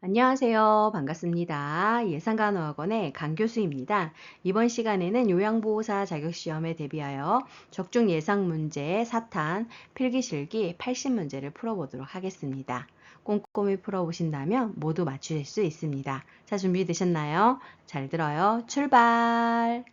안녕하세요. 반갑습니다. 예상간호학원의 강 교수입니다. 이번 시간에는 요양보호사 자격시험에 대비하여 적중 예상 문제 4탄 필기실기 80문제를 풀어보도록 하겠습니다. 꼼꼼히 풀어보신다면 모두 맞추실 수 있습니다. 자, 준비되셨나요? 잘 들어요. 출발!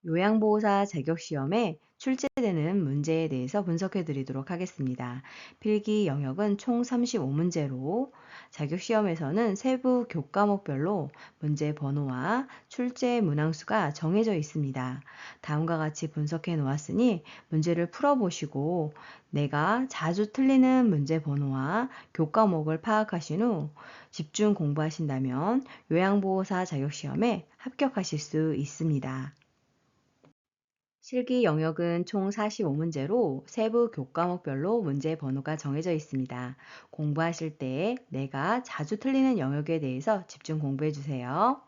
요양보호사 자격시험에 출제되는 문제에 대해서 분석해 드리도록 하겠습니다. 필기 영역은 총 35문제로 자격시험에서는 세부 교과목별로 문제 번호와 출제 문항수가 정해져 있습니다. 다음과 같이 분석해 놓았으니 문제를 풀어보시고 내가 자주 틀리는 문제 번호와 교과목을 파악하신 후 집중 공부하신다면 요양보호사 자격시험에 합격하실 수 있습니다. 실기 영역은 총 45문제로 세부 교과목별로 문제 번호가 정해져 있습니다. 공부하실 때 내가 자주 틀리는 영역에 대해서 집중 공부해 주세요.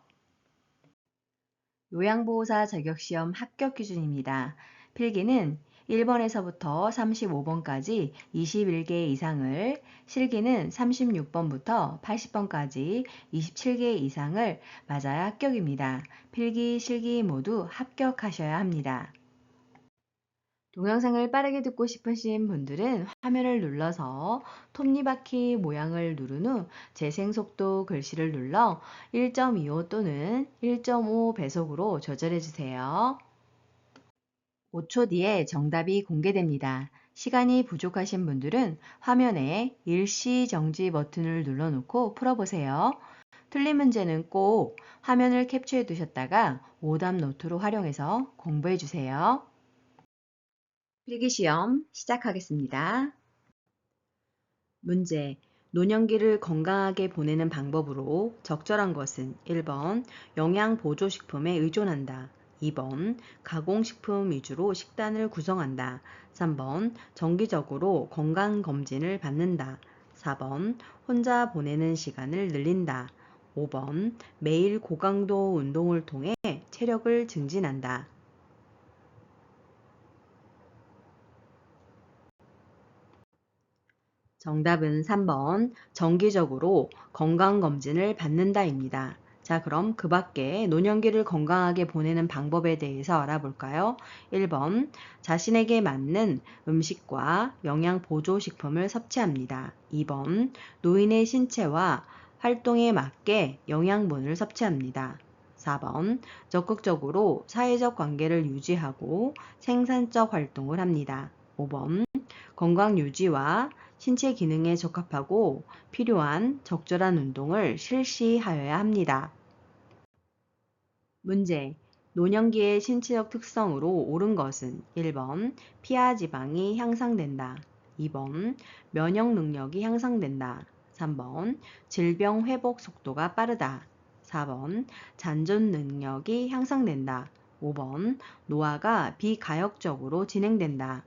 요양보호사 자격시험 합격 기준입니다. 필기는 1번에서부터 35번까지 21개 이상을, 실기는 36번부터 80번까지 27개 이상을 맞아야 합격입니다. 필기, 실기 모두 합격하셔야 합니다. 동영상을 빠르게 듣고 싶으신 분들은 화면을 눌러서 톱니바퀴 모양을 누른 후 재생속도 글씨를 눌러 1.25 또는 1.5 배속으로 조절해 주세요. 5초 뒤에 정답이 공개됩니다. 시간이 부족하신 분들은 화면에 일시 정지 버튼을 눌러놓고 풀어보세요. 틀린 문제는 꼭 화면을 캡처해 두셨다가 오답 노트로 활용해서 공부해 주세요. 필기시험 시작하겠습니다. 문제. 노년기를 건강하게 보내는 방법으로 적절한 것은 1번 영양보조식품에 의존한다. 2번 가공식품 위주로 식단을 구성한다. 3번 정기적으로 건강검진을 받는다. 4번 혼자 보내는 시간을 늘린다. 5번 매일 고강도 운동을 통해 체력을 증진한다. 정답은 3번 정기적으로 건강검진을 받는다입니다. 자, 그럼 그 밖에 노년기를 건강하게 보내는 방법에 대해서 알아볼까요? 1번 자신에게 맞는 음식과 영양보조식품을 섭취합니다. 2번 노인의 신체와 활동에 맞게 영양분을 섭취합니다. 4번 적극적으로 사회적 관계를 유지하고 생산적 활동을 합니다. 5번 건강 유지와 신체 기능에 적합하고 필요한 적절한 운동을 실시하여야 합니다. 문제. 노년기의 신체적 특성으로 옳은 것은 1번 피하 지방이 향상된다. 2번 면역 능력이 향상된다. 3번 질병 회복 속도가 빠르다. 4번 잔존 능력이 향상된다. 5번 노화가 비가역적으로 진행된다.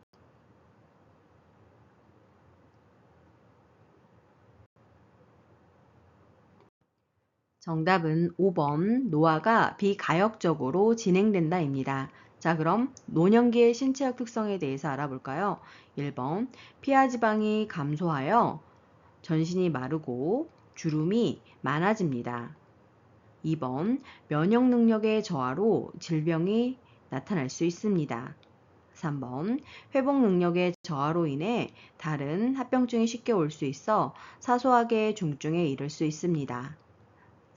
정답은 5번 노화가 비가역적으로 진행된다입니다. 자, 그럼 노년기의 신체적 특성에 대해서 알아볼까요? 1번 피하지방이 감소하여 전신이 마르고 주름이 많아집니다. 2번 면역 능력의 저하로 질병이 나타날 수 있습니다. 3번 회복 능력의 저하로 인해 다른 합병증이 쉽게 올 수 있어 사소하게 중증에 이를 수 있습니다.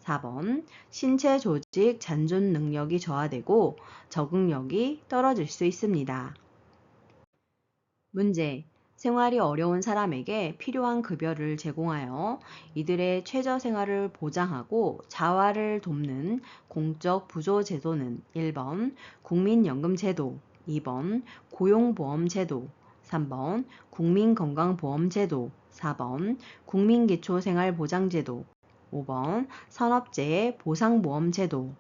4번 신체 조직 잔존 능력이 저하되고 적응력이 떨어질 수 있습니다. 문제. 생활이 어려운 사람에게 필요한 급여를 제공하여 이들의 최저 생활을 보장하고 자활을 돕는 공적 부조제도는 1번 국민연금제도, 2번 고용보험제도, 3번 국민건강보험제도, 4번 국민기초생활보장제도, 5번 산업재해 보상보험제도.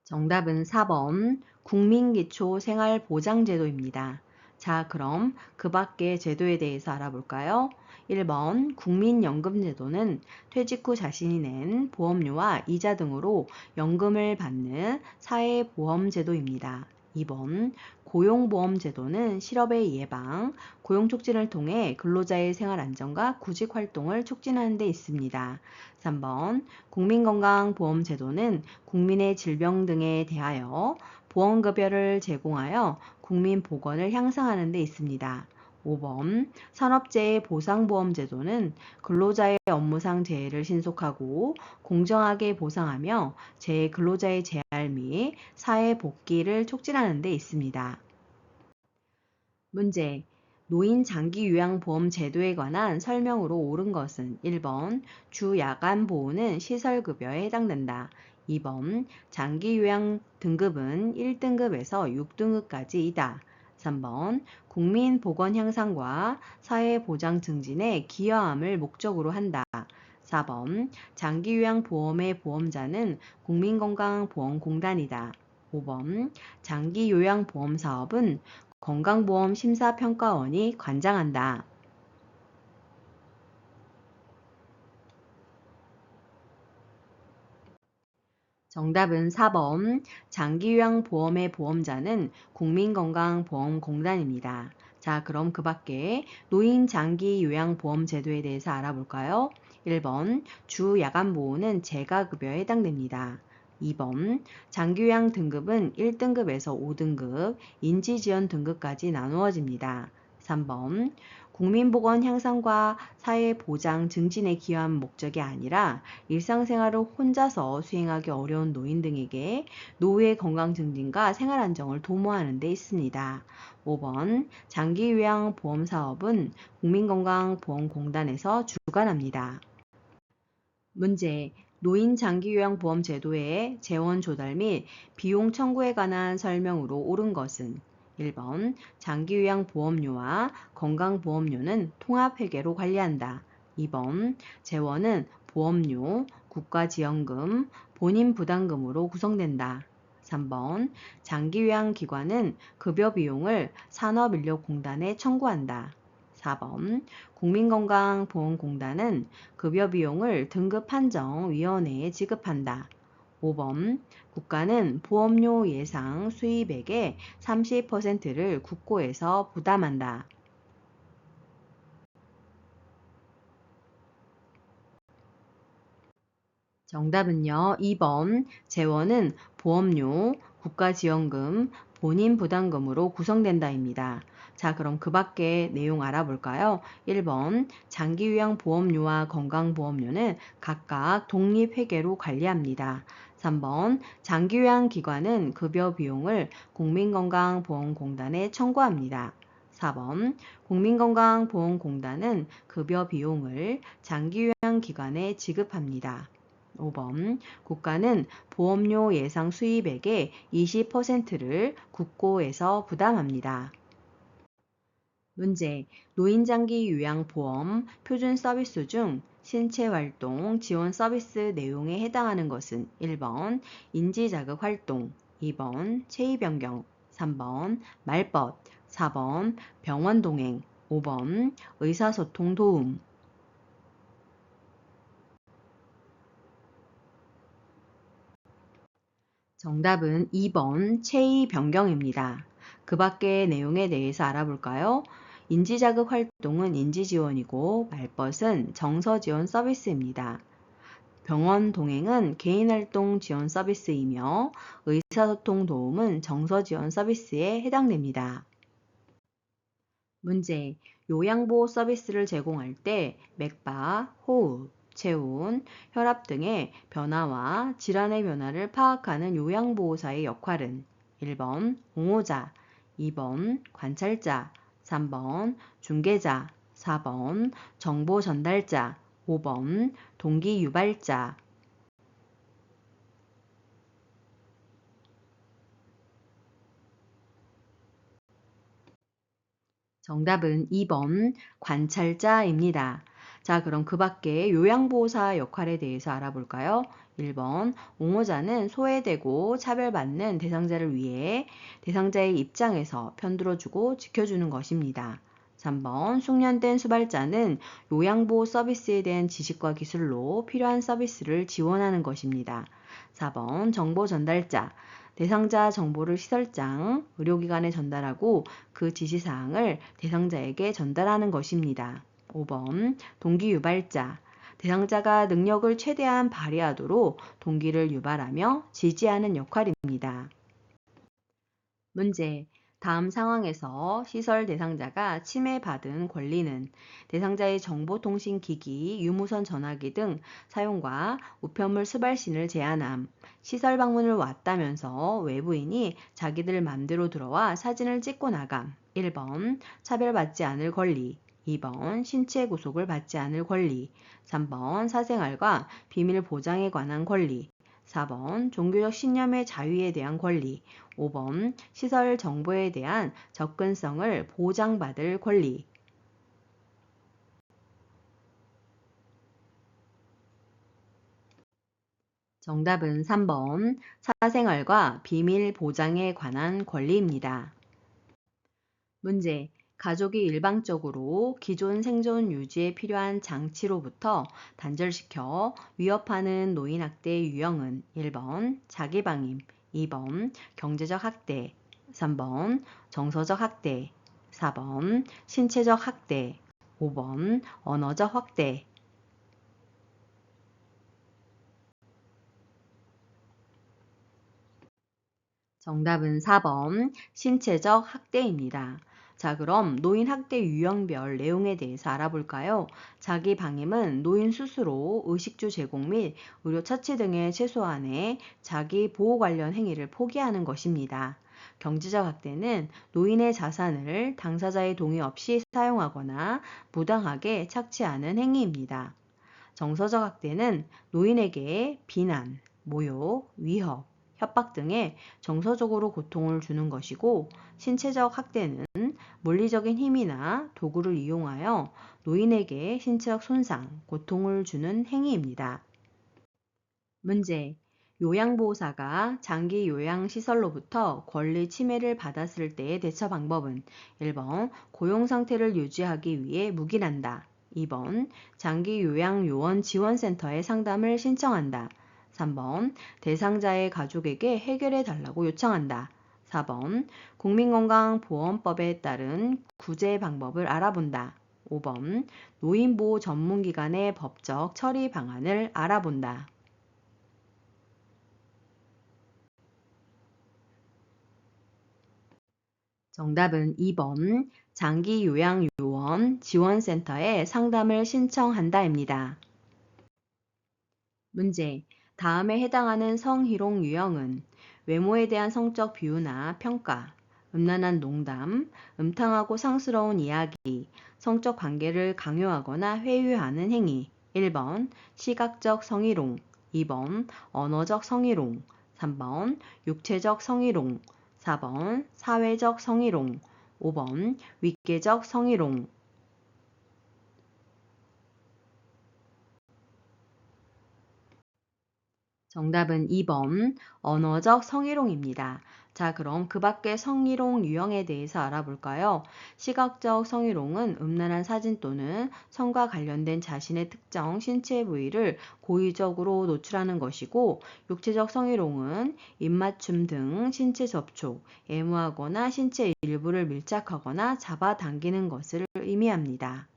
정답은 4번 국민기초생활보장제도입니다. 자, 그럼 그 밖의 제도에 대해서 알아볼까요? 1번 국민연금제도는 퇴직 후 자신이 낸 보험료와 이자 등으로 연금을 받는 사회보험제도입니다. 2번 고용보험제도는 실업의 예방, 고용 촉진을 통해 근로자의 생활 안정과 구직 활동을 촉진하는 데 있습니다. 3번 국민건강보험제도는 국민의 질병 등에 대하여 보험급여를 제공하여 국민 보건을 향상하는 데 있습니다. 5번 산업재해 보상보험제도는 근로자의 업무상 재해를 신속하고 공정하게 보상하며 재해 근로자의 재활 및 사회 복귀를 촉진하는 데 있습니다. 문제. 노인 장기 요양보험 제도에 관한 설명으로 옳은 것은 1번 주 야간 보호는 시설급여에 해당된다. 2번 장기 요양 등급은 1등급에서 6등급까지이다. 3번 국민 보건 향상과 사회 보장 증진에 기여함을 목적으로 한다. 4번 장기 요양 보험의 보험자는 국민건강보험공단이다. 5번 장기 요양 보험 사업은 건강보험 심사평가원이 관장한다. 정답은 4번 장기요양보험의 보험자는 국민건강보험공단입니다. 자, 그럼 그 밖에 노인장기요양보험 제도에 대해서 알아볼까요? 1번 주 야간보호는 재가급여에 해당됩니다. 2번 장기요양 등급은 1등급에서 5등급, 인지지원 등급까지 나누어집니다. 3번 국민보건 향상과 사회보장 증진에 기여한 목적이 아니라 일상생활을 혼자서 수행하기 어려운 노인 등에게 노후의 건강 증진과 생활 안정을 도모하는 데 있습니다. 5번 장기요양보험사업은 국민건강보험공단에서 주관합니다. 문제. 노인 장기요양보험 제도의 재원 조달 및 비용 청구에 관한 설명으로 옳은 것은 1번 장기요양보험료와 건강보험료는 통합회계로 관리한다. 2번 재원은 보험료, 국가지원금, 본인부담금으로 구성된다. 3번 장기요양기관은 급여 비용을 산업인력공단에 청구한다. 4번 국민건강보험공단은 급여 비용을 등급판정위원회에 지급한다. 5번 국가는 보험료 예상 수입액의 30%를 국고에서 부담한다. 정답은요. 2번 재원은 보험료, 국가지원금, 본인부담금으로 구성된다입니다. 자, 그럼 그 밖에 내용 알아볼까요? 1번 장기요양보험료와 건강보험료는 각각 독립회계로 관리합니다. 3번 장기요양기관은 급여 비용을 국민건강보험공단에 청구합니다. 4번 국민건강보험공단은 급여 비용을 장기요양기관에 지급합니다. 5번 국가는 보험료 예상 수입액의 20%를 국고에서 부담합니다. 문제. 노인장기 요양보험 표준 서비스 중 신체활동 지원 서비스 내용에 해당하는 것은 1번 인지자극 활동, 2번 체위변경, 3번 말벗, 4번 병원 동행, 5번 의사소통 도움. 정답은 2번 체위 변경입니다. 그 밖의 내용에 대해서 알아볼까요? 인지자극 활동은 인지지원이고 말벗은 정서지원 서비스입니다. 병원 동행은 개인활동 지원 서비스이며 의사소통 도움은 정서지원 서비스에 해당됩니다. 문제. 요양보호 서비스를 제공할 때 맥박, 호흡, 체온, 혈압 등의 변화와 질환의 변화를 파악하는 요양보호사의 역할은 1번 옹호자, 2번 관찰자, 3번 중개자, 4번 정보 전달자, 5번 동기 유발자. 정답은 2번 관찰자입니다. 자, 그럼 그 밖에 요양보호사 역할에 대해서 알아볼까요? 1번, 옹호자는 소외되고 차별받는 대상자를 위해 대상자의 입장에서 편들어주고 지켜주는 것입니다. 3번, 숙련된 수발자는 요양보호 서비스에 대한 지식과 기술로 필요한 서비스를 지원하는 것입니다. 4번, 정보 전달자. 대상자 정보를 시설장, 의료기관에 전달하고 그 지시사항을 대상자에게 전달하는 것입니다. 5번, 동기 유발자. 대상자가 능력을 최대한 발휘하도록 동기를 유발하며 지지하는 역할입니다. 문제. 다음 상황에서 시설 대상자가 침해받은 권리는 대상자의 정보통신기기, 유무선 전화기 등 사용과 우편물 수발신을 제한함, 시설 방문을 왔다면서 외부인이 자기들 맘대로 들어와 사진을 찍고 나감. 1번 차별받지 않을 권리, 2번 신체 구속을 받지 않을 권리, 3번 사생활과 비밀 보장에 관한 권리, 4번 종교적 신념의 자유에 대한 권리, 5번 시설 정보에 대한 접근성을 보장받을 권리. 정답은 3번 사생활과 비밀 보장에 관한 권리입니다. 문제. 가족이 일방적으로 기존 생존 유지에 필요한 장치로부터 단절시켜 위협하는 노인학대 유형은 1번 자기방임, 2번 경제적 학대, 3번 정서적 학대, 4번 신체적 학대, 5번 언어적 학대. 정답은 4번 신체적 학대입니다. 자, 그럼 노인 학대 유형별 내용에 대해서 알아볼까요? 자기 방임은 노인 스스로 의식주 제공 및 의료 처치 등의 최소한의 자기 보호 관련 행위를 포기하는 것입니다. 경제적 학대는 노인의 자산을 당사자의 동의 없이 사용하거나 부당하게 착취하는 행위입니다. 정서적 학대는 노인에게 비난, 모욕, 위협, 협박 등의 정서적으로 고통을 주는 것이고, 신체적 학대는 물리적인 힘이나 도구를 이용하여 노인에게 신체적 손상, 고통을 주는 행위입니다. 문제. 요양보호사가 장기 요양시설로부터 권리 침해를 받았을 때의 대처 방법은 1번 고용 상태를 유지하기 위해 묵인한다. 2번 장기 요양 요원 지원센터에 상담을 신청한다. 3번 대상자의 가족에게 해결해 달라고 요청한다. 4번 국민건강보험법에 따른 구제 방법을 알아본다. 5번 노인보호 전문기관의 법적 처리 방안을 알아본다. 정답은 2번 장기요양요원 지원센터에 상담을 신청한다입니다. 문제. 다음에 해당하는 성희롱 유형은 외모에 대한 성적 비유나 평가, 음란한 농담, 음탕하고 상스러운 이야기, 성적 관계를 강요하거나 회유하는 행위. 1번 시각적 성희롱, 2번 언어적 성희롱, 3번 육체적 성희롱, 4번 사회적 성희롱, 5번 위계적 성희롱. 정답은 2번 언어적 성희롱입니다. 자, 그럼 그 밖의 성희롱 유형에 대해서 알아볼까요? 시각적 성희롱은 음란한 사진 또는 성과 관련된 자신의 특정 신체 부위를 고의적으로 노출하는 것이고, 육체적 성희롱은 입맞춤 등 신체 접촉, 애무하거나 신체 일부를 밀착하거나 잡아당기는 것을 의미합니다.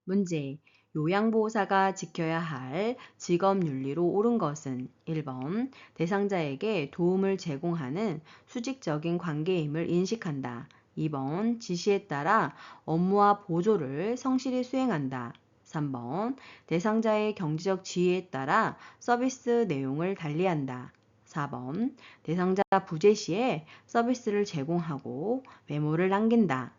문제. 요양보호사가 지켜야 할 직업윤리로 옳은 것은 1번 대상자에게 도움을 제공하는 수직적인 관계임을 인식한다. 2번 지시에 따라 업무와 보조를 성실히 수행한다. 3번 대상자의 경제적 지위에 따라 서비스 내용을 달리한다. 4번 대상자 부재 시에 서비스를 제공하고 메모를 남긴다.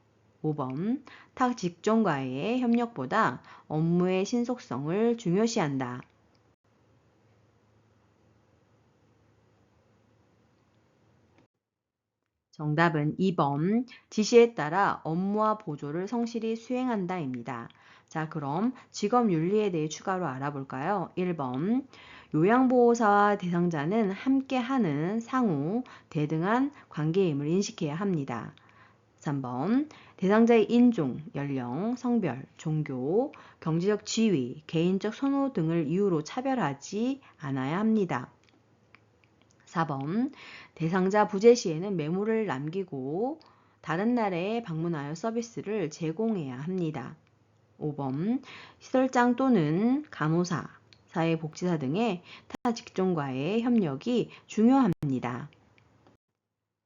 5번 타 직종과의 협력보다 업무의 신속성을 중요시한다. 정답은 2번 지시에 따라 업무와 보조를 성실히 수행한다입니다. 자, 그럼 직업윤리에 대해 추가로 알아볼까요? 1번, 요양보호사와 대상자는 함께하는 상호, 대등한 관계임을 인식해야 합니다. 3번, 대상자의 인종, 연령, 성별, 종교, 경제적 지위, 개인적 선호 등을 이유로 차별하지 않아야 합니다. 4번, 대상자 부재 시에는 메모를 남기고 다른 날에 방문하여 서비스를 제공해야 합니다. 5번, 시설장 또는 간호사, 사회복지사 등의 타 직종과의 협력이 중요합니다.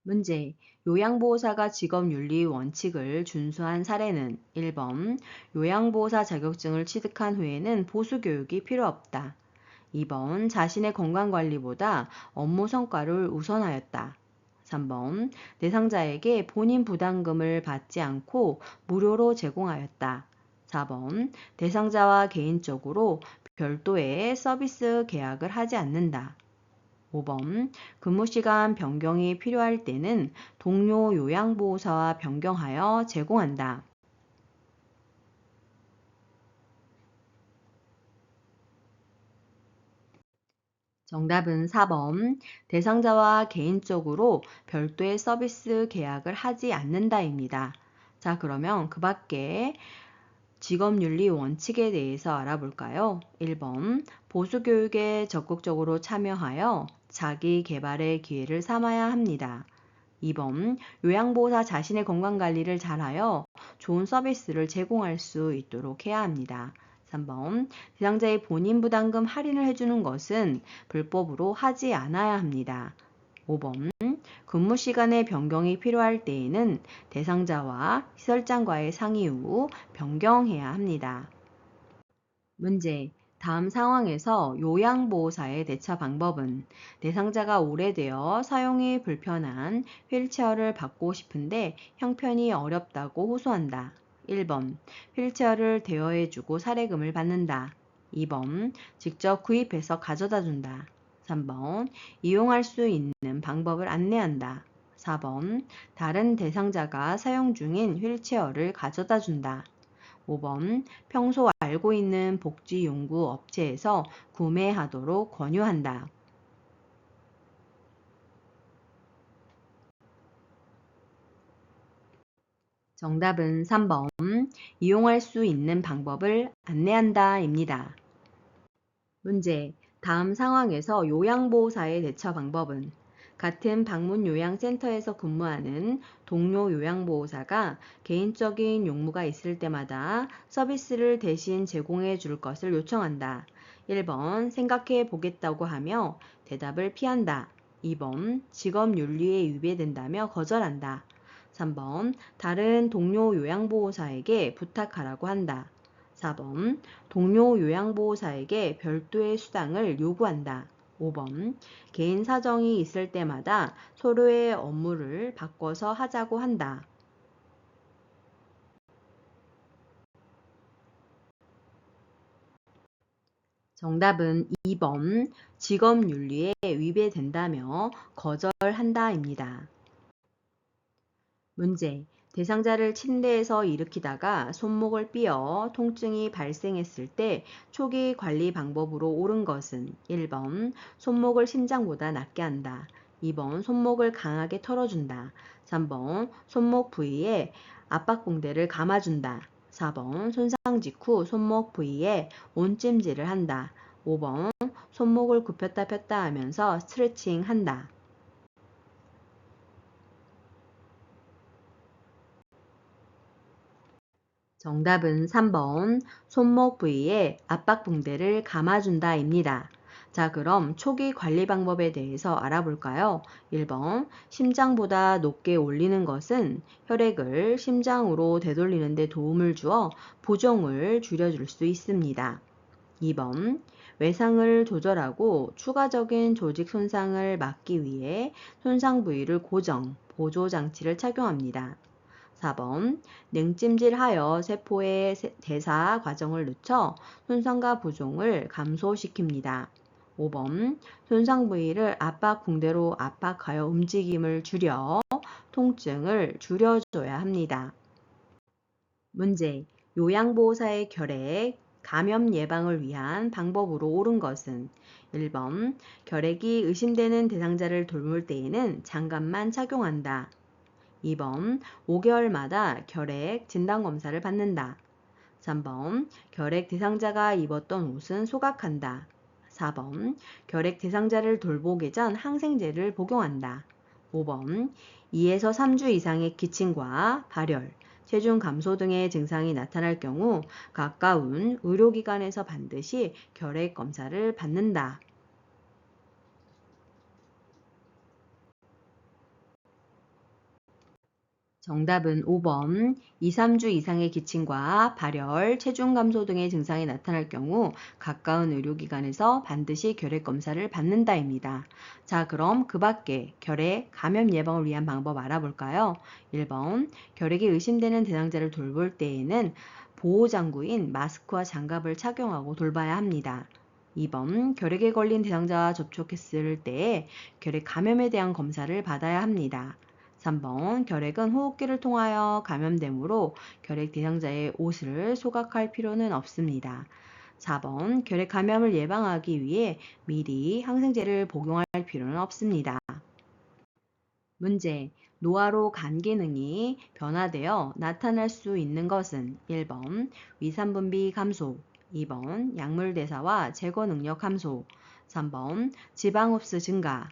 문제, 요양보호사가 직업윤리 원칙을 준수한 사례는 1번, 요양보호사 자격증을 취득한 후에는 보수교육이 필요 없다. 2번, 자신의 건강관리보다 업무 성과를 우선하였다. 3번, 대상자에게 본인 부담금을 받지 않고 무료로 제공하였다. 4번, 대상자와 개인적으로 별도의 서비스 계약을 하지 않는다. 5번, 근무시간 변경이 필요할 때는 동료 요양보호사와 변경하여 제공한다. 정답은 4번, 대상자와 개인적으로 별도의 서비스 계약을 하지 않는다입니다. 자, 그러면 그 밖에 직업윤리 원칙에 대해서 알아볼까요? 1번, 보수교육에 적극적으로 참여하여 자기 개발의 기회를 삼아야 합니다. 2번, 요양보호사 자신의 건강관리를 잘하여 좋은 서비스를 제공할 수 있도록 해야 합니다. 3번, 대상자의 본인 부담금 할인을 해주는 것은 불법으로 하지 않아야 합니다. 5번, 근무 시간의 변경이 필요할 때에는 대상자와 시설장과의 상의 후 변경해야 합니다. 문제, 다음 상황에서 요양보호사의 대처 방법은 대상자가 오래되어 사용이 불편한 휠체어를 받고 싶은데 형편이 어렵다고 호소한다. 1번, 휠체어를 대여해주고 사례금을 받는다. 2번, 직접 구입해서 가져다 준다. 3번, 이용할 수 있는 방법을 안내한다. 4번, 다른 대상자가 사용 중인 휠체어를 가져다 준다. 5번, 평소 알고 있는 복지용구 업체에서 구매하도록 권유한다. 정답은 3번, 이용할 수 있는 방법을 안내한다입니다. 문제, 다음 상황에서 요양보호사의 대처 방법은 같은 방문요양센터에서 근무하는 동료 요양보호사가 개인적인 용무가 있을 때마다 서비스를 대신 제공해 줄 것을 요청한다. 1번, 생각해 보겠다고 하며 대답을 피한다. 2번, 직업윤리에 위배된다며 거절한다. 3번, 다른 동료 요양보호사에게 부탁하라고 한다. 4번, 동료 요양보호사에게 별도의 수당을 요구한다. 5번, 개인 사정이 있을 때마다 서로의 업무를 바꿔서 하자고 한다. 정답은 2번, 직업윤리에 위배된다며 거절한다입니다. 문제, 대상자를 침대에서 일으키다가 손목을 삐어 통증이 발생했을 때 초기 관리 방법으로 옳은 것은 1번, 손목을 심장보다 낮게 한다. 2번, 손목을 강하게 털어준다. 3번, 손목 부위에 압박붕대를 감아준다. 4번, 손상 직후 손목 부위에 온찜질을 한다. 5번, 손목을 굽혔다 폈다 하면서 스트레칭 한다. 정답은 3번, 손목 부위에 압박붕대를 감아준다입니다. 자, 그럼 초기 관리 방법에 대해서 알아볼까요? 1번, 심장보다 높게 올리는 것은 혈액을 심장으로 되돌리는 데 도움을 주어 부종을 줄여줄 수 있습니다. 2번, 외상을 조절하고 추가적인 조직 손상을 막기 위해 손상 부위를 고정, 보조 장치를 착용합니다. 4번, 냉찜질하여 세포의 대사 과정을 늦춰 손상과 부종을 감소시킵니다. 5번, 손상 부위를 압박 붕대로 압박하여 움직임을 줄여 통증을 줄여줘야 합니다. 문제, 요양보호사의 결핵, 감염 예방을 위한 방법으로 옳은 것은 1번 결핵이 의심되는 대상자를 돌볼 때에는 장갑만 착용한다. 2번 5개월마다 결핵 진단검사를 받는다. 3번 결핵 대상자가 입었던 옷은 소각한다. 4번 결핵 대상자를 돌보기 전 항생제를 복용한다. 5번 2에서 3주 이상의 기침과 발열, 체중 감소 등의 증상이 나타날 경우 가까운 의료기관에서 반드시 결핵 검사를 받는다. 정답은 5번. 2, 3주 이상의 기침과 발열, 체중 감소 등의 증상이 나타날 경우 가까운 의료기관에서 반드시 결핵 검사를 받는다입니다. 자, 그럼 그 밖에 결핵, 감염 예방을 위한 방법 알아볼까요? 1번, 결핵이 의심되는 대상자를 돌볼 때에는 보호장구인 마스크와 장갑을 착용하고 돌봐야 합니다. 2번, 결핵에 걸린 대상자와 접촉했을 때 결핵 감염에 대한 검사를 받아야 합니다. 3번 결핵은 호흡기를 통하여 감염되므로 결핵 대상자의 옷을 소각할 필요는 없습니다. 4번 결핵 감염을 예방하기 위해 미리 항생제를 복용할 필요는 없습니다. 문제. 노화로 간 기능이 변화되어 나타날 수 있는 것은 1번 위산분비 감소, 2번 약물 대사와 제거 능력 감소, 3번 지방 흡수 증가,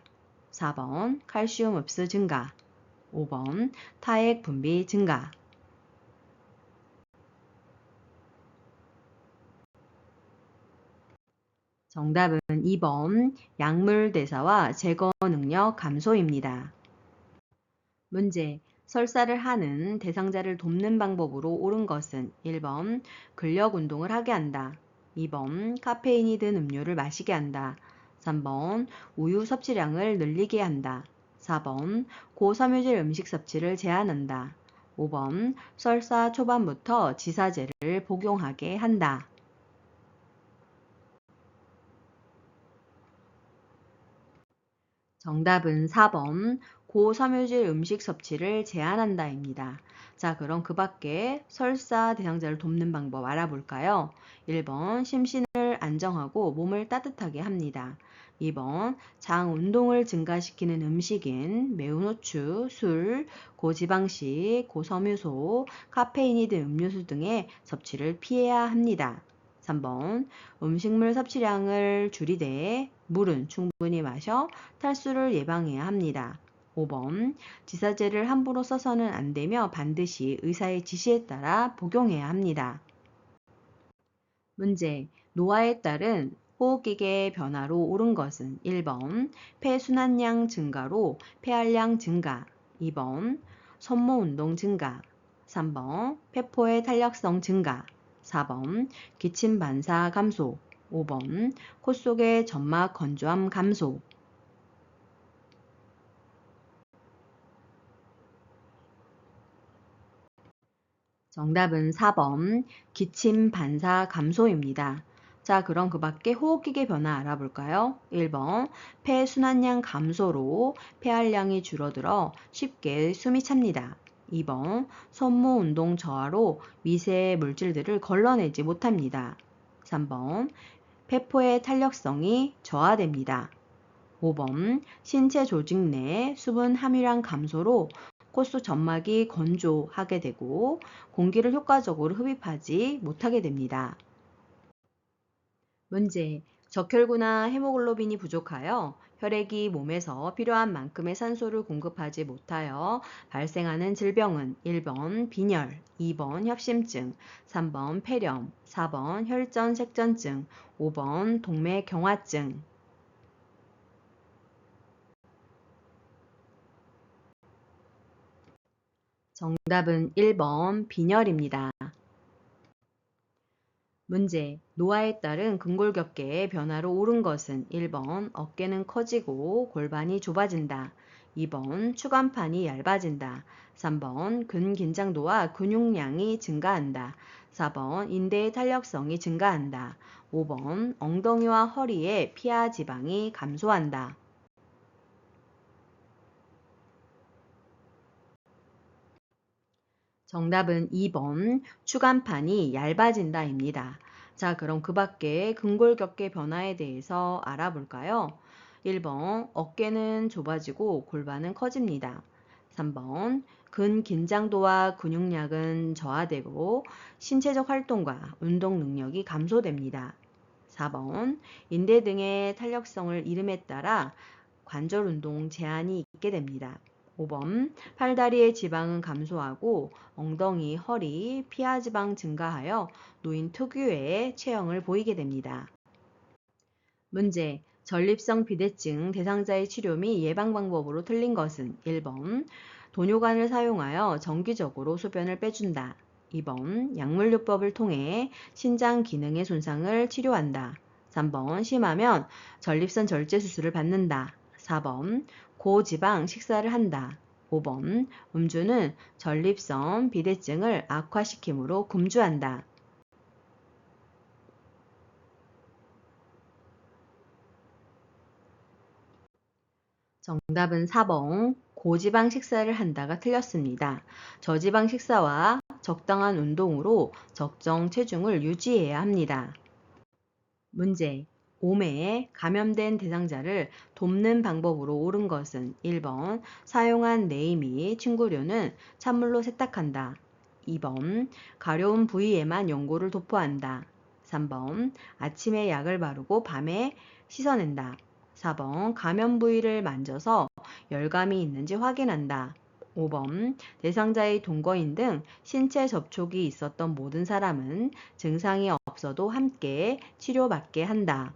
4번 칼슘 흡수 증가, 5번 타액 분비 증가. 정답은 2번 약물 대사와 제거 능력 감소입니다. 문제. 설사를 하는 대상자를 돕는 방법으로 옳은 것은 1번 근력 운동을 하게 한다. 2번 카페인이 든 음료를 마시게 한다. 3번 우유 섭취량을 늘리게 한다. 4번 고섬유질 음식 섭취를 제한한다. 5번 설사 초반부터 지사제를 복용하게 한다. 정답은 4번 고섬유질 음식 섭취를 제한한다입니다. 자, 그럼 그 밖에 설사 대상자를 돕는 방법 알아볼까요? 1번 심신을 안정하고 몸을 따뜻하게 합니다. 2번 장 운동을 증가시키는 음식인 매운 후추, 술, 고지방식, 고섬유소, 카페인이 든 음료수 등의 섭취를 피해야 합니다. 3번 음식물 섭취량을 줄이되 물은 충분히 마셔 탈수를 예방해야 합니다. 5번 지사제를 함부로 써서는 안 되며 반드시 의사의 지시에 따라 복용해야 합니다. 문제. 노화에 따른 호흡기계 변화로 옳은 것은 1번 폐순환량 증가로 폐활량 증가, 2번 손모 운동 증가, 3번 폐포의 탄력성 증가, 4번 기침 반사 감소, 5번 코 속의 점막 건조함 감소. 정답은 4번 기침 반사 감소입니다. 자, 그럼 그 밖에 호흡기계 변화 알아볼까요? 1번 폐순환량 감소로 폐활량이 줄어들어 쉽게 숨이 찹니다. 2번 손모 운동 저하로 미세 물질들을 걸러내지 못합니다. 3번 폐포의 탄력성이 저하됩니다. 5번 신체 조직 내 수분 함유량 감소로 콧속 점막이 건조하게 되고 공기를 효과적으로 흡입하지 못하게 됩니다. 문제. 적혈구나 헤모글로빈이 부족하여 혈액이 몸에서 필요한 만큼의 산소를 공급하지 못하여 발생하는 질병은 1번 빈혈, 2번 협심증, 3번 폐렴, 4번 혈전색전증, 5번 동맥경화증. 정답은 1번 빈혈입니다. 문제. 노화에 따른 근골격계의 변화로 옳은 것은 1번 어깨는 커지고 골반이 좁아진다. 2번 추간판이 얇아진다. 3번 근긴장도와 근육량이 증가한다. 4번 인대의 탄력성이 증가한다. 5번 엉덩이와 허리의 피하 지방이 감소한다. 정답은 2번 추간판이 얇아진다입니다. 자, 그럼 그 밖에 근골격계 변화에 대해서 알아볼까요? 1번 어깨는 좁아지고 골반은 커집니다. 3번 근긴장도와 근육량은 저하되고 신체적 활동과 운동 능력이 감소됩니다. 4번 인대 등의 탄력성을 잃음에 따라 관절 운동 제한이 있게 됩니다. 5번 팔다리의 지방은 감소하고 엉덩이, 허리, 피하 지방 증가하여 노인 특유의 체형을 보이게 됩니다. 문제. 전립성 비대증 대상자의 치료 및 예방 방법으로 틀린 것은 1번 도뇨관을 사용하여 정기적으로 소변을 빼준다. 2번 약물요법을 통해 신장 기능의 손상을 치료한다. 3번 심하면 전립선 절제 수술을 받는다. 4번 고지방 식사를 한다. 5번 음주는 전립선 비대증을 악화시키므로 금주한다. 정답은 4번 고지방 식사를 한다가 틀렸습니다. 저지방 식사와 적당한 운동으로 적정 체중을 유지해야 합니다. 문제. 오매에 감염된 대상자를 돕는 방법으로 옳은 것은 1번 사용한 내이 및 침구류는 찬물로 세탁한다. 2번 가려운 부위에만 연고를 도포한다. 3번 아침에 약을 바르고 밤에 씻어낸다. 4번 감염 부위를 만져서 열감이 있는지 확인한다. 5번 대상자의 동거인 등 신체 접촉이 있었던 모든 사람은 증상이 없어도 함께 치료받게 한다.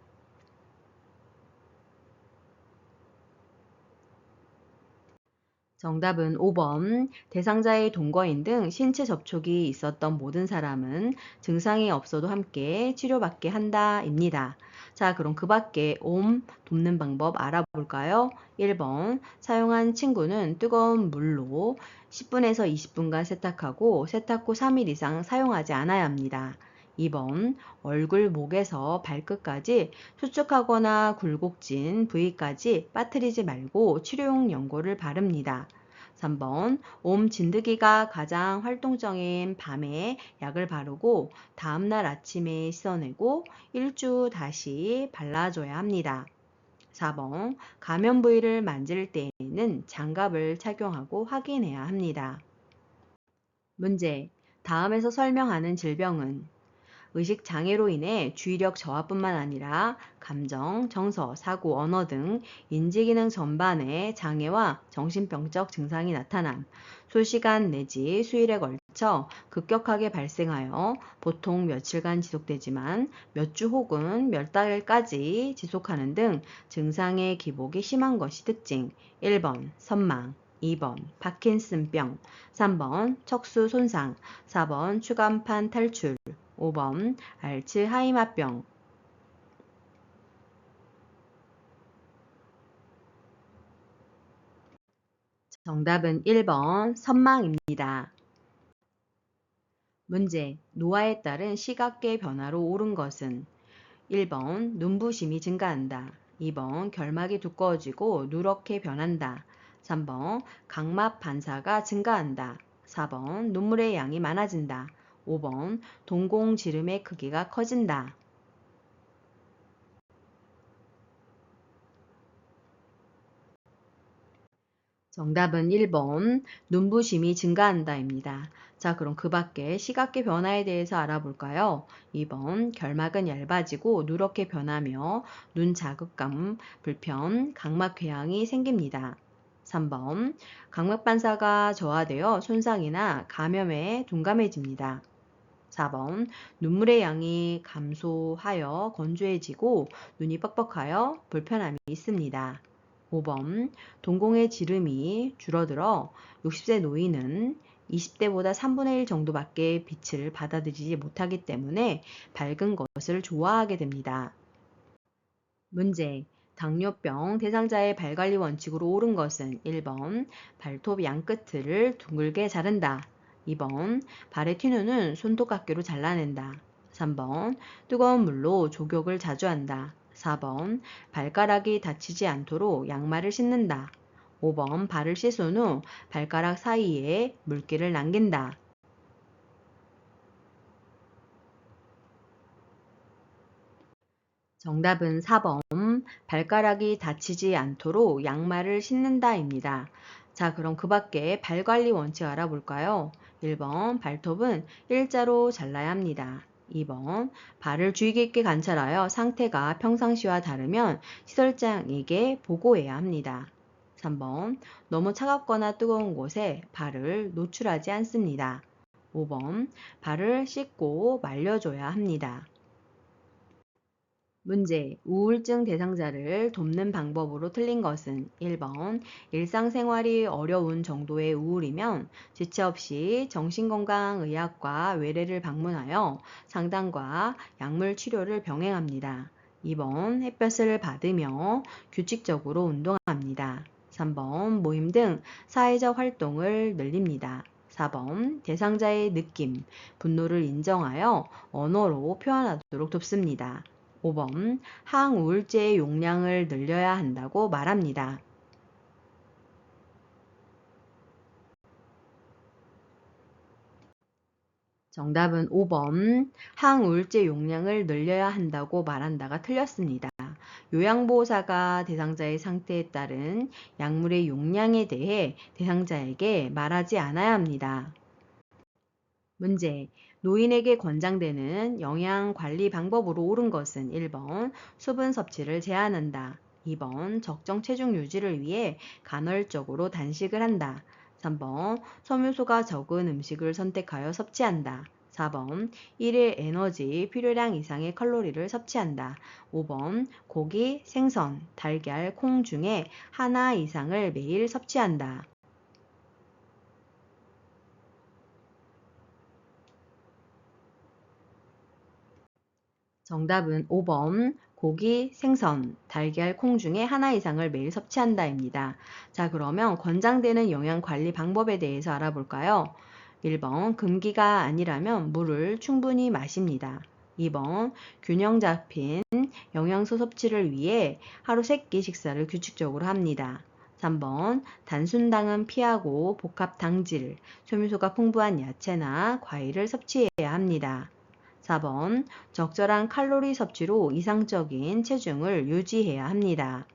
정답은 5번 대상자의 동거인 등 신체 접촉이 있었던 모든 사람은 증상이 없어도 함께 치료받게 한다 입니다. 자, 그럼 그 밖에 옴 돕는 방법 알아볼까요? 1번 사용한 침구는 뜨거운 물로 10분에서 20분간 세탁하고 세탁 후 3일 이상 사용하지 않아야 합니다. 2번 얼굴, 목에서 발끝까지 수축하거나 굴곡진 부위까지 빠뜨리지 말고 치료용 연고를 바릅니다. 3번 옴 진드기가 가장 활동적인 밤에 약을 바르고 다음날 아침에 씻어내고 일주 다시 발라줘야 합니다. 4번 감염 부위를 만질 때에는 장갑을 착용하고 확인해야 합니다. 문제. 다음에서 설명하는 질병은 의식 장애로 인해 주의력 저하뿐만 아니라 감정, 정서, 사고, 언어 등 인지기능 전반의 장애와 정신병적 증상이 나타남, 수시간 내지 수일에 걸쳐 급격하게 발생하여 보통 며칠간 지속되지만 몇 주 혹은 몇 달까지 지속하는 등 증상의 기복이 심한 것이 특징. 1번 선망, 2번 파킨슨병, 3번 척수 손상, 4번 추간판 탈출, 5번 알츠하이머병. 정답은 1번 선망입니다. 문제. 노화에 따른 시각계 변화로 옳은 것은 1번 눈부심이 증가한다. 2번 결막이 두꺼워지고 누렇게 변한다. 3번 각막 반사가 증가한다. 4번 눈물의 양이 많아진다. 5번 동공지름의 크기가 커진다. 정답은 1번 눈부심이 증가한다입니다. 자, 그럼 그 밖에 시각계 변화에 대해서 알아볼까요? 2번 결막은 얇아지고 누렇게 변하며 눈 자극감, 불편, 각막 궤양이 생깁니다. 3번 각막 반사가 저하되어 손상이나 감염에 둔감해집니다. 4번 눈물의 양이 감소하여 건조해지고 눈이 뻑뻑하여 불편함이 있습니다. 5번 동공의 지름이 줄어들어 60세 노인은 20대보다 3분의 1 정도밖에 빛을 받아들이지 못하기 때문에 밝은 것을 좋아하게 됩니다. 문제. 당뇨병 대상자의 발관리 원칙으로 옳은 것은 1번 발톱 양끝을 둥글게 자른다. 2번 발의 튀누는 손톱깎이로 잘라낸다. 3번 뜨거운 물로 족욕을 자주 한다. 4번 발가락이 다치지 않도록 양말을 신는다. 5번 발을 씻은 후 발가락 사이에 물기를 남긴다. 정답은 4번 발가락이 다치지 않도록 양말을 신는다입니다. 자, 그럼 그 밖에 발 관리 원칙 알아볼까요? 1번 발톱은 일자로 잘라야 합니다. 2번 발을 주의 깊게 관찰하여 상태가 평상시와 다르면 시설장에게 보고해야 합니다. 3번 너무 차갑거나 뜨거운 곳에 발을 노출하지 않습니다. 5번 발을 씻고 말려줘야 합니다. 문제, 우울증 대상자를 돕는 방법으로 틀린 것은 1번, 일상생활이 어려운 정도의 우울이면 지체 없이 정신건강의학과 외래를 방문하여 상담과 약물 치료를 병행합니다. 2번, 햇볕을 받으며 규칙적으로 운동합니다. 3번, 모임 등 사회적 활동을 늘립니다. 4번, 대상자의 느낌, 분노를 인정하여 언어로 표현하도록 돕습니다. 5번 항우울제의 용량을 늘려야 한다고 말합니다. 정답은 5번 항우울제 용량을 늘려야 한다고 말한다가 틀렸습니다. 요양보호사가 대상자의 상태에 따른 약물의 용량에 대해 대상자에게 말하지 않아야 합니다. 문제. 노인에게 권장되는 영양관리 방법으로 옳은 것은 1번 수분 섭취를 제한한다. 2번 적정 체중 유지를 위해 간헐적으로 단식을 한다. 3번 섬유소가 적은 음식을 선택하여 섭취한다. 4번 1일 에너지 필요량 이상의 칼로리를 섭취한다. 5번 고기, 생선, 달걀, 콩 중에 하나 이상을 매일 섭취한다. 정답은 5번 고기, 생선, 달걀, 콩 중에 하나 이상을 매일 섭취한다입니다. 자, 그러면 권장되는 영양 관리 방법에 대해서 알아볼까요? 1번 금기가 아니라면 물을 충분히 마십니다. 2번 균형 잡힌 영양소 섭취를 위해 하루 3끼 식사를 규칙적으로 합니다. 3번 단순당은 피하고 복합 당질, 섬유소가 풍부한 야채나 과일을 섭취해야 합니다. 4번 적절한 칼로리 섭취로 이상적인 체중을 유지해야 합니다.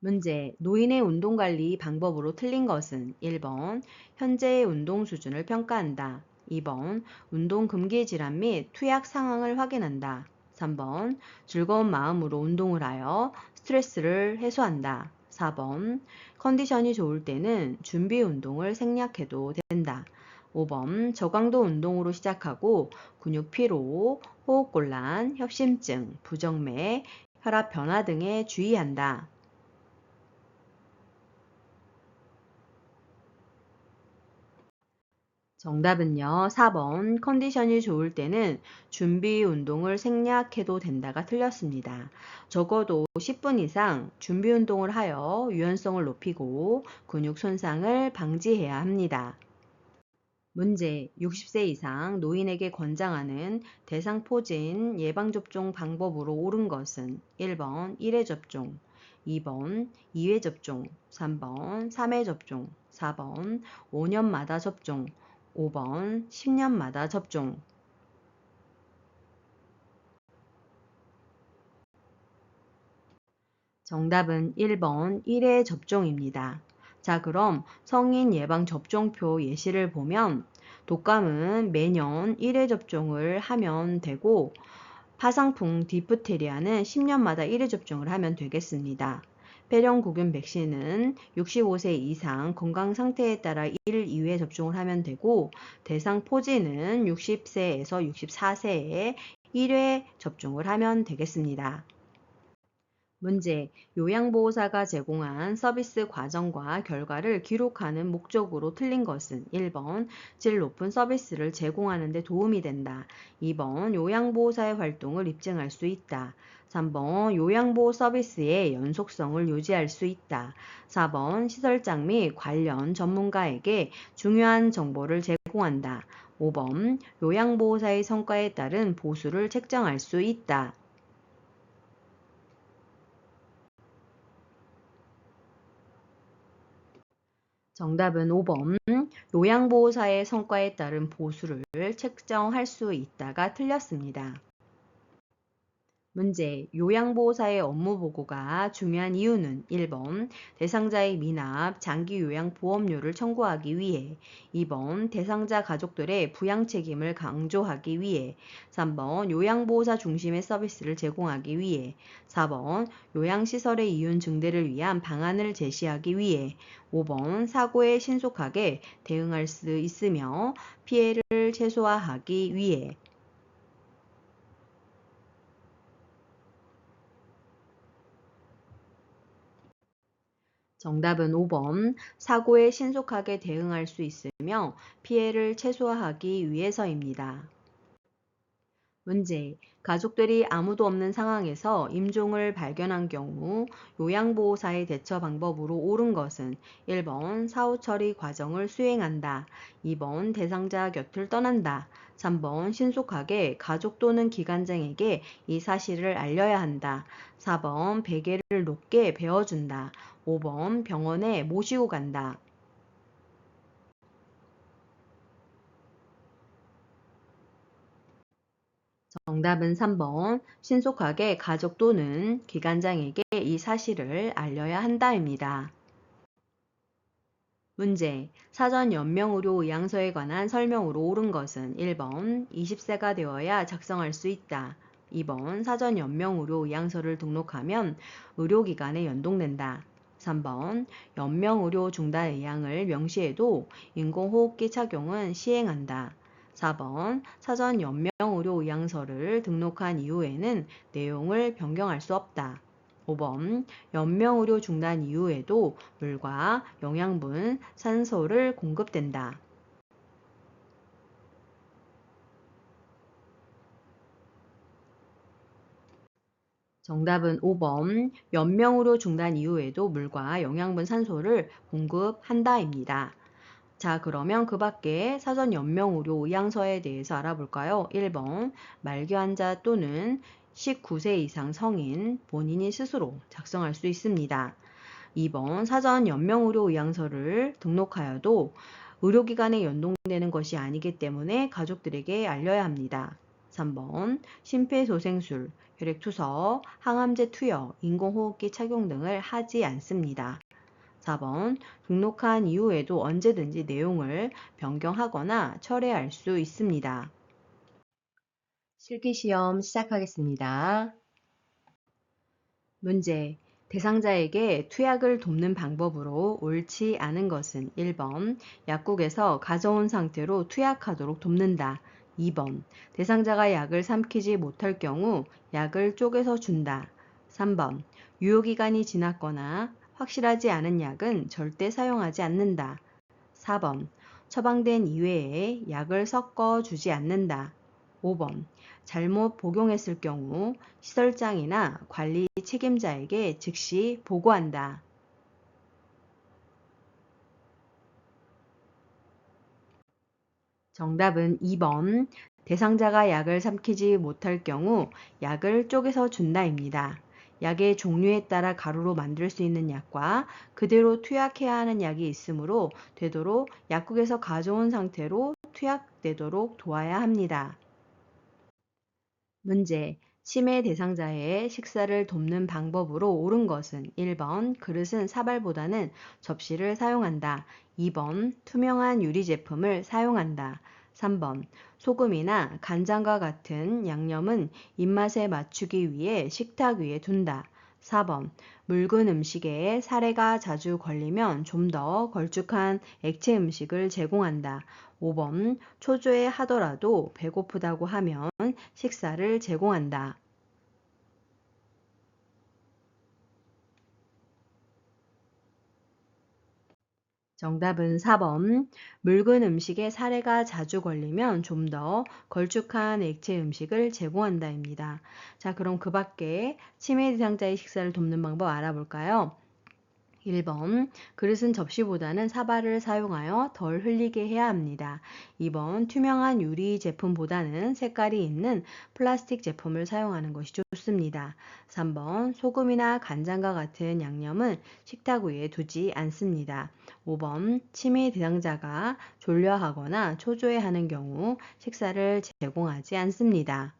문제, 노인의 운동관리 방법으로 틀린 것은 1번 현재의 운동 수준을 평가한다. 2번 운동 금기 질환 및 투약 상황을 확인한다. 3번 즐거운 마음으로 운동을 하여 스트레스를 해소한다. 4번 컨디션이 좋을 때는 준비 운동을 생략해도 된다. 5번 저강도 운동으로 시작하고 근육 피로, 호흡곤란, 협심증, 부정맥, 혈압 변화 등에 주의한다. 정답은요. 4번 컨디션이 좋을 때는 준비 운동을 생략해도 된다가 틀렸습니다. 적어도 10분 이상 준비 운동을 하여 유연성을 높이고 근육 손상을 방지해야 합니다. 문제 60세 이상 노인에게 권장하는 대상포진 예방접종 방법으로 옳은 것은 1번 1회 접종, 2번 2회 접종, 3번 3회 접종, 4번 5년마다 접종, 5번 10년마다 접종. 정답은 1번 1회 접종입니다. 자, 그럼 성인 예방 접종표 예시를 보면 독감은 매년 1회 접종을 하면 되고 파상풍 디프테리아는 10년마다 1회 접종을 하면 되겠습니다. 폐렴구균 백신은 65세 이상 건강 상태에 따라 1, 2회 접종을 하면 되고 대상 포진은 60세에서 64세에 1회 접종을 하면 되겠습니다. 문제, 요양보호사가 제공한 서비스 과정과 결과를 기록하는 목적으로 틀린 것은 1번, 질 높은 서비스를 제공하는 데 도움이 된다. 2번, 요양보호사의 활동을 입증할 수 있다. 3번, 요양보호 서비스의 연속성을 유지할 수 있다. 4번, 시설장 및 관련 전문가에게 중요한 정보를 제공한다. 5번, 요양보호사의 성과에 따른 보수를 책정할 수 있다. 정답은 5번 요양보호사의 성과에 따른 보수를 책정할 수 있다가 틀렸습니다. 문제, 요양보호사의 업무 보고가 중요한 이유는 1번, 대상자의 미납, 장기 요양 보험료를 청구하기 위해, 2번, 대상자 가족들의 부양 책임을 강조하기 위해, 3번, 요양보호사 중심의 서비스를 제공하기 위해, 4번, 요양시설의 이윤 증대를 위한 방안을 제시하기 위해, 5번, 사고에 신속하게 대응할 수 있으며 피해를 최소화하기 위해. 정답은 5번. 사고에 신속하게 대응할 수 있으며 피해를 최소화하기 위해서입니다. 문제. 가족들이 아무도 없는 상황에서 임종을 발견한 경우 요양보호사의 대처 방법으로 옳은 것은 1번 사후 처리 과정을 수행한다. 2번 대상자 곁을 떠난다. 3번 신속하게 가족 또는 기관장에게 이 사실을 알려야 한다. 4번 베개를 높게 베어준다. 5번 병원에 모시고 간다. 정답은 3번. 신속하게 가족 또는 기관장에게 이 사실을 알려야 한다입니다. 문제. 사전 연명의료의향서에 관한 설명으로 옳은 것은 1번 20세가 되어야 작성할 수 있다. 2번 사전 연명의료의향서를 등록하면 의료기관에 연동된다. 3번 연명의료 중단 의향을 명시해도 인공호흡기 착용은 시행한다. 4번 사전 연명의료의향서를 등록한 이후에는 내용을 변경할 수 없다. 5번 연명의료 중단 이후에도 물과 영양분, 산소를 공급된다. 정답은 5번 연명의료 중단 이후에도 물과 영양분, 산소를 공급한다입니다. 자, 그러면 그 밖에 사전 연명의료 의향서에 대해서 알아볼까요? 1번 말기 환자 또는 19세 이상 성인 본인이 스스로 작성할 수 있습니다. 2번 사전 연명의료의향서를 등록하여도 의료기관에 연동되는 것이 아니기 때문에 가족들에게 알려야 합니다. 3번 심폐소생술, 혈액투석, 항암제 투여, 인공호흡기 착용 등을 하지 않습니다. 4번 등록한 이후에도 언제든지 내용을 변경하거나 철회할 수 있습니다. 실기시험 시작하겠습니다. 문제. 대상자에게 투약을 돕는 방법으로 옳지 않은 것은 1번 약국에서 가져온 상태로 투약하도록 돕는다. 2번 대상자가 약을 삼키지 못할 경우 약을 쪼개서 준다. 3번 유효기간이 지났거나 확실하지 않은 약은 절대 사용하지 않는다. 4번 처방된 이외에 약을 섞어 주지 않는다. 5번 잘못 복용했을 경우 시설장이나 관리 책임자에게 즉시 보고한다. 정답은 2번. 대상자가 약을 삼키지 못할 경우 약을 쪼개서 준다입니다. 약의 종류에 따라 가루로 만들 수 있는 약과 그대로 투약해야 하는 약이 있으므로 되도록 약국에서 가져온 상태로 투약되도록 도와야 합니다. 문제. 치매 대상자의 식사를 돕는 방법으로 옳은 것은 1번 그릇은 사발보다는 접시를 사용한다. 2번 투명한 유리 제품을 사용한다. 3번 소금이나 간장과 같은 양념은 입맛에 맞추기 위해 식탁 위에 둔다. 4번 묽은 음식에 사례가 자주 걸리면 좀 더 걸쭉한 액체 음식을 제공한다. 5번 초조해 하더라도 배고프다고 하면 식사를 제공한다. 정답은 4번. 묽은 음식에 사례가 자주 걸리면 좀 더 걸쭉한 액체 음식을 제공한다입니다. 자, 그럼 그 밖에 치매 대상자의 식사를 돕는 방법 알아볼까요? 1번 그릇은 접시보다는 사발을 사용하여 덜 흘리게 해야 합니다. 2번 투명한 유리 제품보다는 색깔이 있는 플라스틱 제품을 사용하는 것이 좋습니다. 3번 소금이나 간장과 같은 양념은 식탁 위에 두지 않습니다. 5번 치매 대상자가 졸려하거나 초조해하는 경우 식사를 제공하지 않습니다.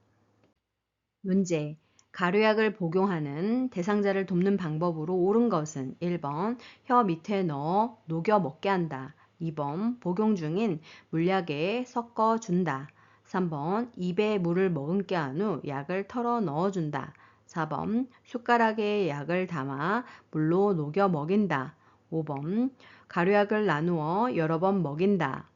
문제. 가류약을 복용하는 대상자를 돕는 방법으로 옳은 것은 1번 혀 밑에 넣어 녹여 먹게 한다. 2번 복용 중인 물약에 섞어 준다. 3번 입에 물을 머금게 한 후 약을 털어 넣어준다. 4번 숟가락에 약을 담아 물로 녹여 먹인다. 5번 가루약을 나누어 여러 번 먹인다.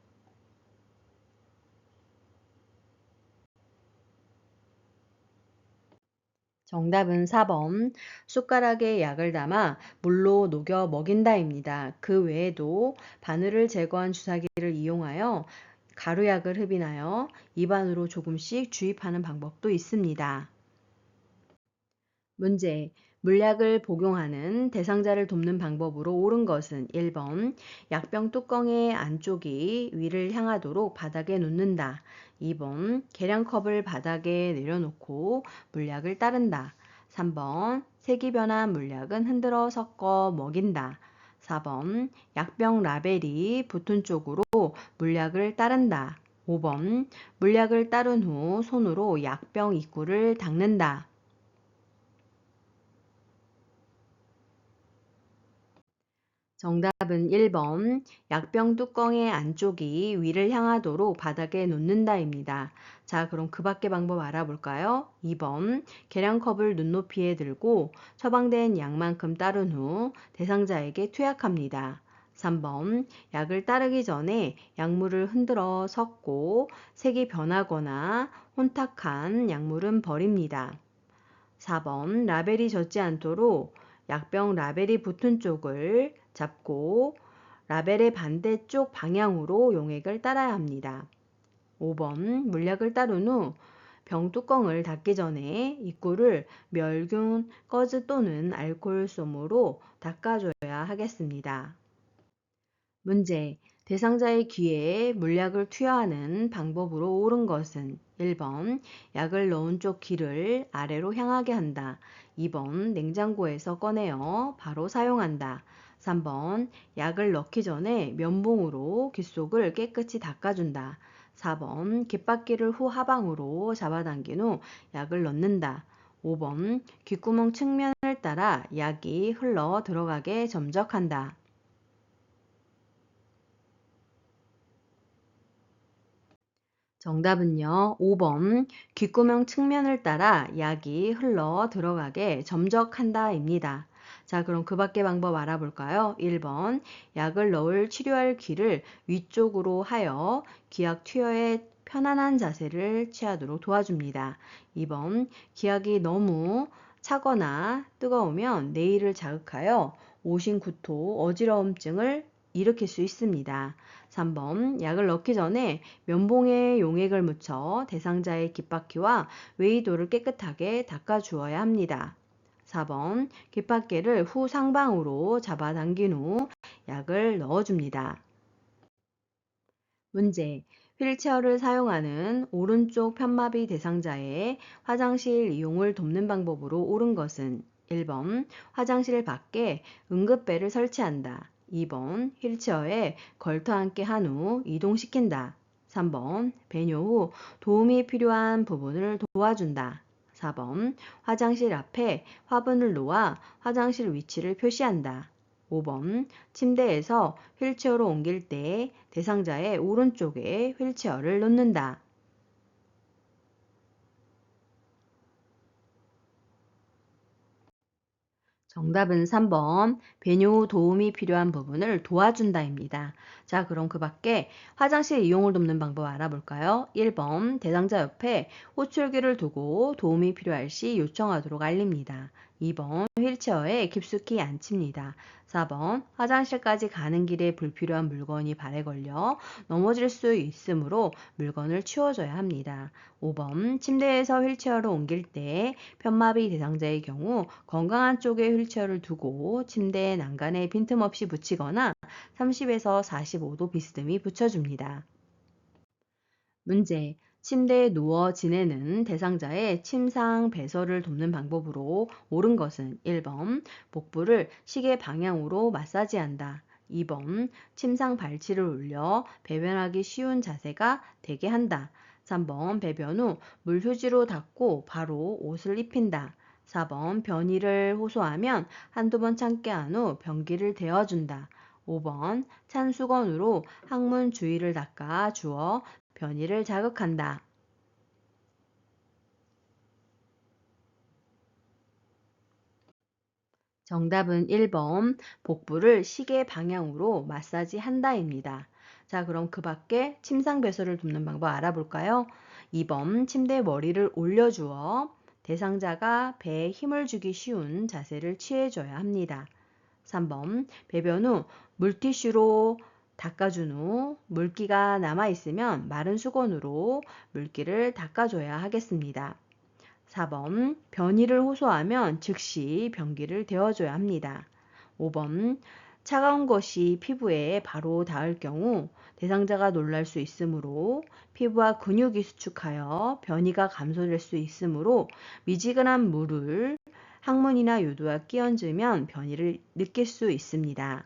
정답은 4번 숟가락에 약을 담아 물로 녹여 먹인다입니다. 그 외에도 바늘을 제거한 주사기를 이용하여 가루약을 흡인하여 입안으로 조금씩 주입하는 방법도 있습니다. 문제. 물약을 복용하는 대상자를 돕는 방법으로 옳은 것은 1번 약병 뚜껑의 안쪽이 위를 향하도록 바닥에 놓는다. 2번 계량컵을 바닥에 내려놓고 물약을 따른다. 3번 색이 변한 물약은 흔들어 섞어 먹인다. 4번 약병 라벨이 붙은 쪽으로 물약을 따른다. 5번 물약을 따른 후 손으로 약병 입구를 닦는다. 정답은 1번 약병 뚜껑의 안쪽이 위를 향하도록 바닥에 놓는다입니다. 자, 그럼 그 밖의 방법 알아볼까요? 2번 계량컵을 눈높이에 들고 처방된 약만큼 따른 후 대상자에게 투약합니다. 3번 약을 따르기 전에 약물을 흔들어 섞고 색이 변하거나 혼탁한 약물은 버립니다. 4번 라벨이 젖지 않도록 약병 라벨이 붙은 쪽을 잡고 라벨의 반대쪽 방향으로 용액을 따라야 합니다. 5번 물약을 따른 후 병뚜껑을 닫기 전에 입구를 멸균, 꺼즈 또는 알코올 솜으로 닦아줘야 하겠습니다. 문제. 대상자의 귀에 물약을 투여하는 방법으로 옳은 것은 1번 약을 넣은 쪽 귀를 아래로 향하게 한다. 2번 냉장고에서 꺼내어 바로 사용한다. 3번 약을 넣기 전에 면봉으로 귀 속을 깨끗이 닦아준다. 4번 귓바퀴를 후 하방으로 잡아당긴 후 약을 넣는다. 5번 귓구멍 측면을 따라 약이 흘러 들어가게 점적한다. 정답은요. 5번 귓구멍 측면을 따라 약이 흘러 들어가게 점적한다입니다. 자, 그럼 그 밖의 방법 알아볼까요? 1번 약을 넣을 치료할 귀를 위쪽으로 하여 귀약 투여에 편안한 자세를 취하도록 도와줍니다. 2번 기약이 너무 차거나 뜨거우면 내일을 자극하여 오심구토, 어지러움증을 일으킬 수 있습니다. 3번 약을 넣기 전에 면봉에 용액을 묻혀 대상자의 귓바퀴와 외이도를 깨끗하게 닦아 주어야 합니다. 4번 귓바퀴를 후 상방으로 잡아당긴 후 약을 넣어줍니다. 문제. 휠체어를 사용하는 오른쪽 편마비 대상자의 화장실 이용을 돕는 방법으로 옳은 것은 1번 화장실 밖에 응급배를 설치한다. 2번 휠체어에 걸터 앉게 한 후 이동시킨다. 3번 배뇨 후 도움이 필요한 부분을 도와준다. 4번 화장실 앞에 화분을 놓아 화장실 위치를 표시한다. 5번 침대에서 휠체어로 옮길 때 대상자의 오른쪽에 휠체어를 놓는다. 정답은 3번 배뇨 후 도움이 필요한 부분을 도와준다입니다. 자, 그럼 그 밖에 화장실 이용을 돕는 방법 알아볼까요? 1번 대상자 옆에 호출기를 두고 도움이 필요할 시 요청하도록 알립니다. 2번 휠체어에 깊숙이 앉힙니다. 4번 화장실까지 가는 길에 불필요한 물건이 발에 걸려 넘어질 수 있으므로 물건을 치워줘야 합니다. 5번 침대에서 휠체어로 옮길 때 편마비 대상자의 경우 건강한 쪽에 휠체어를 두고 침대의 난간에 빈틈없이 붙이거나 30에서 45도 비스듬히 붙여줍니다. 문제. 침대에 누워 지내는 대상자의 침상 배설을 돕는 방법으로 옳은 것은 1번 복부를 시계 방향으로 마사지한다. 2번 침상 발치를 올려 배변하기 쉬운 자세가 되게 한다. 3번 배변 후 물휴지로 닦고 바로 옷을 입힌다. 4번 변이를 호소하면 한두 번 참게 한 후 변기를 데워준다. 5번 찬 수건으로 항문 주위를 닦아 주어 변이를 자극한다. 정답은 1번 복부를 시계 방향으로 마사지 한다입니다. 자, 그럼 그 밖에 침상 배설을 돕는 방법 알아볼까요? 2번 침대에 머리를 올려주어 대상자가 배에 힘을 주기 쉬운 자세를 취해줘야 합니다. 3번 배변 후 물티슈로 닦아준 후 물기가 남아있으면 마른 수건으로 물기를 닦아줘야 하겠습니다. 4번 변이를 호소하면 즉시 변기를 데워줘야 합니다. 5번 차가운 것이 피부에 바로 닿을 경우 대상자가 놀랄 수 있으므로 피부와 근육이 수축하여 변이가 감소될 수 있으므로 미지근한 물을 항문이나 요도와 끼얹으면 변이를 느낄 수 있습니다.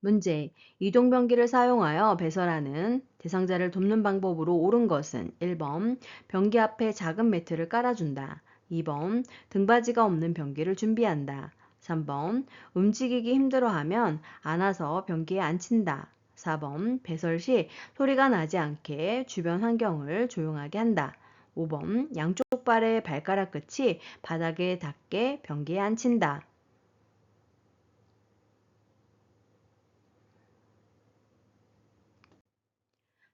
문제. 이동변기를 사용하여 배설하는 대상자를 돕는 방법으로 옳은 것은 1번 변기 앞에 작은 매트를 깔아준다. 2번 등받이가 없는 변기를 준비한다. 3번 움직이기 힘들어하면 안아서 변기에 앉힌다. 4번 배설 시 소리가 나지 않게 주변 환경을 조용하게 한다. 5번 양쪽 발의 발가락 끝이 바닥에 닿게 변기에 앉힌다.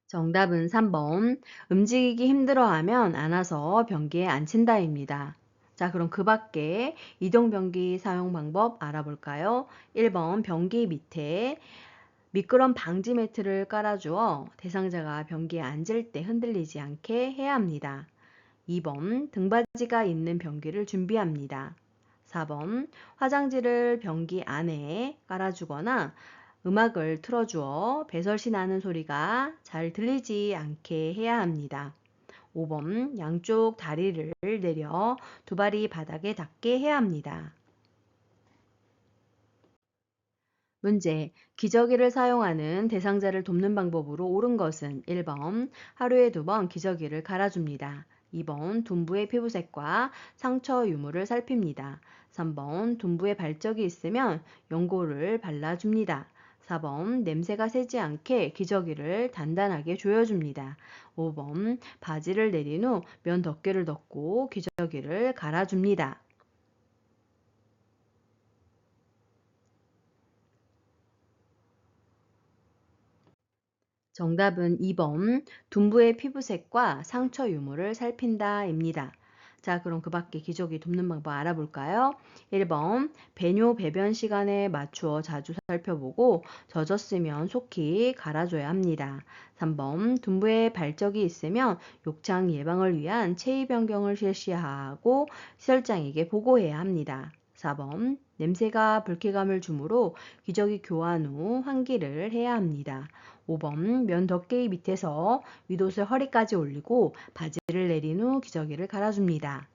정답은 3번. 움직이기 힘들어하면 안아서 변기에 앉힌다입니다. 자, 그럼 그 밖에 이동변기 사용 방법 알아볼까요? 1번 변기 밑에 미끄럼 방지 매트를 깔아주어 대상자가 변기에 앉을 때 흔들리지 않게 해야 합니다. 2번 등받이가 있는 변기를 준비합니다. 4번 화장지를 변기 안에 깔아주거나 음악을 틀어주어 배설시 나는 소리가 잘 들리지 않게 해야 합니다. 5번 양쪽 다리를 내려 두 발이 바닥에 닿게 해야 합니다. 문제. 기저귀를 사용하는 대상자를 돕는 방법으로 옳은 것은 1번 하루에 2번 기저귀를 갈아줍니다. 2번 둔부의 피부색과 상처 유무를 살핍니다. 3번 둔부에 발적이 있으면 연고를 발라줍니다. 4번 냄새가 새지 않게 기저귀를 단단하게 조여줍니다. 5번 바지를 내린 후 면 덮개를 덮고 기저귀를 갈아줍니다. 정답은 2번 둔부의 피부색과 상처 유무를 살핀다입니다. 자, 그럼 그 밖에 기저귀 돕는 방법 알아볼까요? 1번 배뇨 배변 시간에 맞추어 자주 살펴보고 젖었으면 속히 갈아줘야 합니다. 3번 둔부에 발적이 있으면 욕창 예방을 위한 체위 변경을 실시하고 시설장에게 보고해야 합니다. 4번 냄새가 불쾌감을 주므로 기저귀 교환 후 환기를 해야 합니다. 5번 면 덮개 밑에서 윗옷을 허리까지 올리고 바지를 내린 후 기저귀를 갈아줍니다.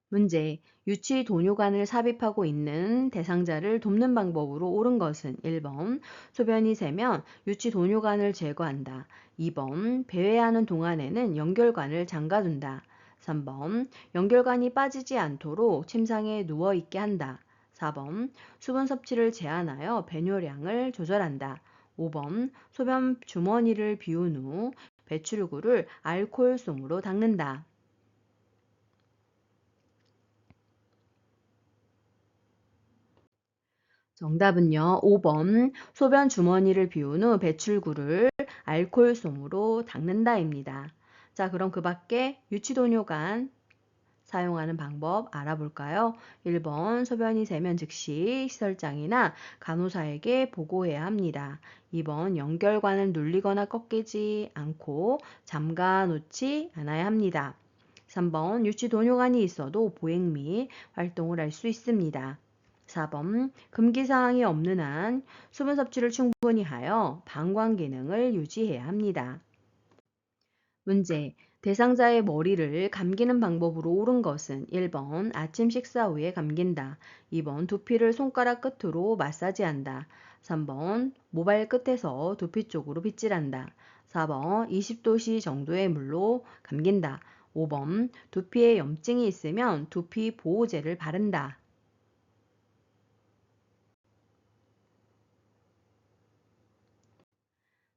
문제. 유치 도뇨관을 삽입하고 있는 대상자를 돕는 방법으로 옳은 것은 1번 소변이 새면 유치 도뇨관을 제거한다. 2번 배회하는 동안에는 연결관을 잠가둔다. 3번 연결관이 빠지지 않도록 침상에 누워 있게 한다. 4번 수분 섭취를 제한하여 배뇨량을 조절한다. 5번 소변 주머니를 비운 후 배출구를 알코올솜으로 닦는다. 정답은요. 5번 소변 주머니를 비운 후 배출구를 알코올솜으로 닦는다입니다. 자, 그럼 그 밖에 유치도뇨관 사용하는 방법 알아볼까요? 1번 소변이 새면 즉시 시설장이나 간호사에게 보고해야 합니다. 2번 연결관을 눌리거나 꺾이지 않고 잠가 놓지 않아야 합니다. 3번 유치도뇨관이 있어도 보행 및 활동을 할 수 있습니다. 4번 금기사항이 없는 한 수분 섭취를 충분히 하여 방광 기능을 유지해야 합니다. 문제. 대상자의 머리를 감기는 방법으로 옳은 것은 1번 아침 식사 후에 감긴다. 2번 두피를 손가락 끝으로 마사지한다. 3번 모발 끝에서 두피 쪽으로 빗질한다. 4번 20도씨 정도의 물로 감긴다. 5번 두피에 염증이 있으면 두피 보호제를 바른다.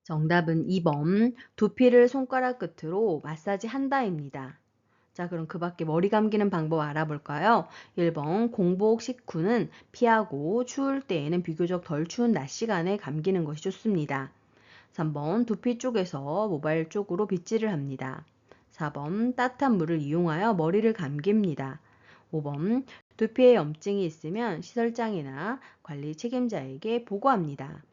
정답은 2번 두피를 손가락 끝으로 마사지 한다입니다. 자, 그럼 그 밖에 머리 감기는 방법 알아볼까요? 1번 공복 식후는 피하고 추울 때에는 비교적 덜 추운 낮 시간에 감기는 것이 좋습니다. 3번 두피 쪽에서 모발 쪽으로 빗질을 합니다. 4번 따뜻한 물을 이용하여 머리를 감깁니다. 5번 두피에 염증이 있으면 시설장이나 관리 책임자에게 보고합니다.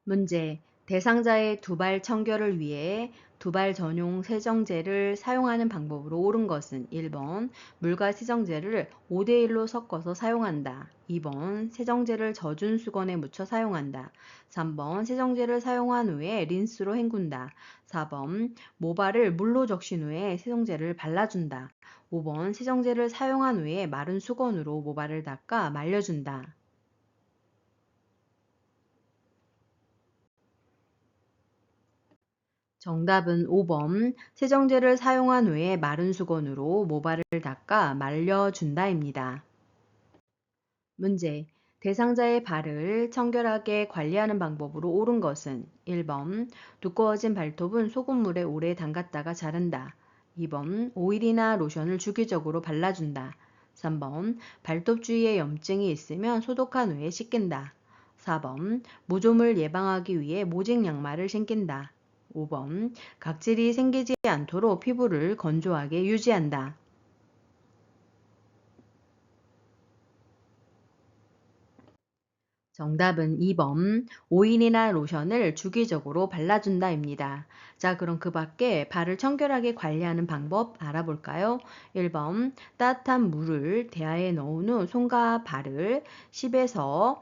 문제. 대상자의 두발 청결을 위해 두발 전용 세정제를 사용하는 방법으로 옳은 것은 1번 물과 세정제를 5대1로 섞어서 사용한다. 2번 세정제를 젖은 수건에 묻혀 사용한다. 3번 세정제를 사용한 후에 린스로 헹군다. 4번 모발을 물로 적신 후에 세정제를 발라준다. 5번 세정제를 사용한 후에 마른 수건으로 모발을 닦아 말려준다. 정답은 5번 세정제를 사용한 후에 마른 수건으로 모발을 닦아 말려준다입니다. 문제. 대상자의 발을 청결하게 관리하는 방법으로 옳은 것은 1번 두꺼워진 발톱은 소금물에 오래 담갔다가 자른다. 2번 오일이나 로션을 주기적으로 발라준다. 3번 발톱 주위에 염증이 있으면 소독한 후에 씻긴다. 4번 무좀을 예방하기 위해 모직 양말을 신긴다. 5번 각질이 생기지 않도록 피부를 건조하게 유지한다. 정답은 2번 오일이나 로션을 주기적으로 발라준다입니다. 자, 그럼 그 밖에 발을 청결하게 관리하는 방법 알아볼까요? 1번 따뜻한 물을 대야에 넣은 후 손과 발을 10에서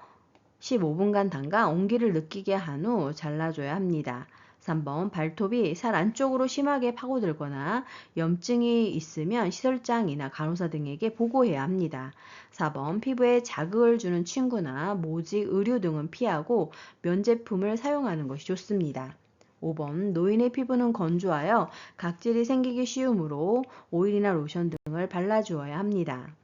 15분간 담가 온기를 느끼게 한 후 잘라줘야 합니다. 3번 발톱이 살 안쪽으로 심하게 파고들거나 염증이 있으면 시설장이나 간호사 등에게 보고해야 합니다. 4번 피부에 자극을 주는 침구나 모직, 의류 등은 피하고 면 제품을 사용하는 것이 좋습니다. 5번 노인의 피부는 건조하여 각질이 생기기 쉬우므로 오일이나 로션 등을 발라주어야 합니다.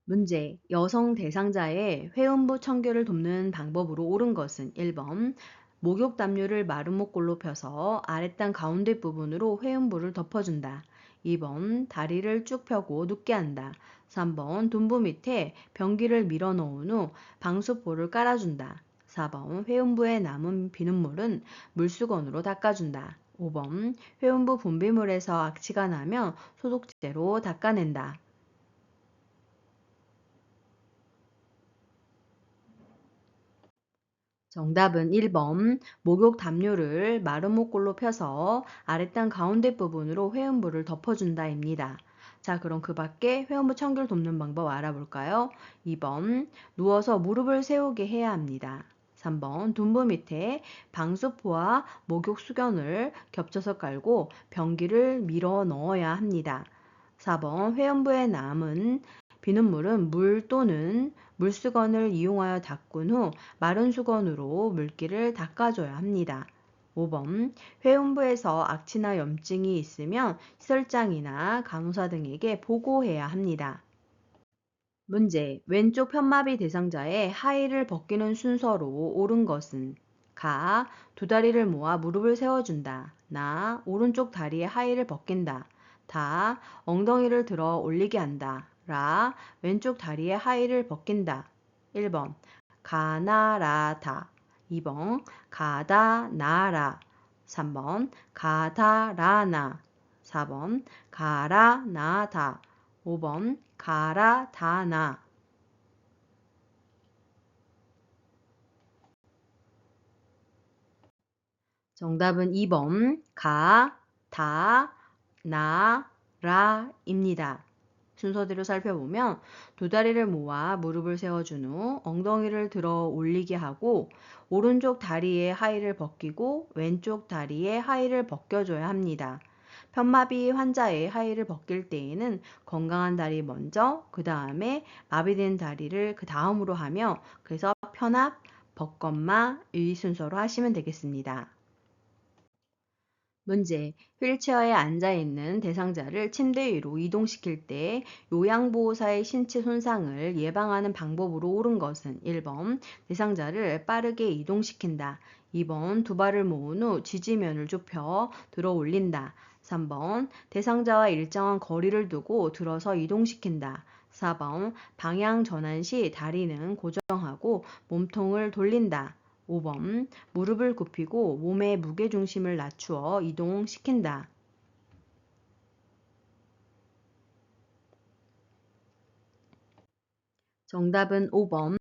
문제. 여성 대상자의 회음부 청결을 돕는 방법으로 옳은 것은 1번 목욕 담요를 마른 목골로 펴서 아랫단 가운데 부분으로 회음부를 덮어준다. 2번 다리를 쭉 펴고 눕게 한다. 3번 둔부 밑에 변기를 밀어 넣은 후 방수포를 깔아준다. 4번 회음부에 남은 비눗물은 물수건으로 닦아준다. 5번 회음부 분비물에서 악취가 나면 소독제로 닦아낸다. 정답은 1번 목욕 담요를 마른 목골로 펴서 아랫단 가운데 부분으로 회음부를 덮어준다입니다. 자, 그럼 그 밖에 회음부 청결 돕는 방법 알아볼까요? 2번 누워서 무릎을 세우게 해야 합니다. 3번 둔부 밑에 방수포와 목욕 수건을 겹쳐서 깔고 변기를 밀어 넣어야 합니다. 4번 회음부에 남은 비눗물은 물 또는 물수건을 이용하여 닦은 후 마른 수건으로 물기를 닦아줘야 합니다. 5번 회음부에서 악취나 염증이 있으면 시설장이나 간호사 등에게 보고해야 합니다. 문제. 왼쪽 편마비 대상자의 하의를 벗기는 순서로 옳은 것은 가. 두 다리를 모아 무릎을 세워준다. 나. 오른쪽 다리의 하의를 벗긴다. 다. 엉덩이를 들어 올리게 한다. 라. 왼쪽 다리의 하의를 벗긴다. 1번 가나라다. 2번 가다나라. 3번 가다라나. 4번 가라나다. 5번 가라다나. 정답은 2번 가, 다, 나, 라입니다. 순서대로 살펴보면 두 다리를 모아 무릎을 세워준 후 엉덩이를 들어 올리게 하고 오른쪽 다리의 하의를 벗기고 왼쪽 다리의 하의를 벗겨줘야 합니다. 편마비 환자의 하의를 벗길 때에는 건강한 다리 먼저, 그 다음에 마비된 다리를 그 다음으로 하며 그래서 편압, 벗건마 이 순서로 하시면 되겠습니다. 문제. 휠체어에 앉아 있는 대상자를 침대 위로 이동시킬 때 요양보호사의 신체 손상을 예방하는 방법으로 옳은 것은 1번 대상자를 빠르게 이동시킨다. 2번 두 발을 모은 후 지지면을 좁혀 들어 올린다. 3번 대상자와 일정한 거리를 두고 들어서 이동시킨다. 4번 방향 전환 시 다리는 고정하고 몸통을 돌린다. 5번 무릎을 굽히고 몸의 무게중심을 낮추어 이동시킨다. 정답은 5번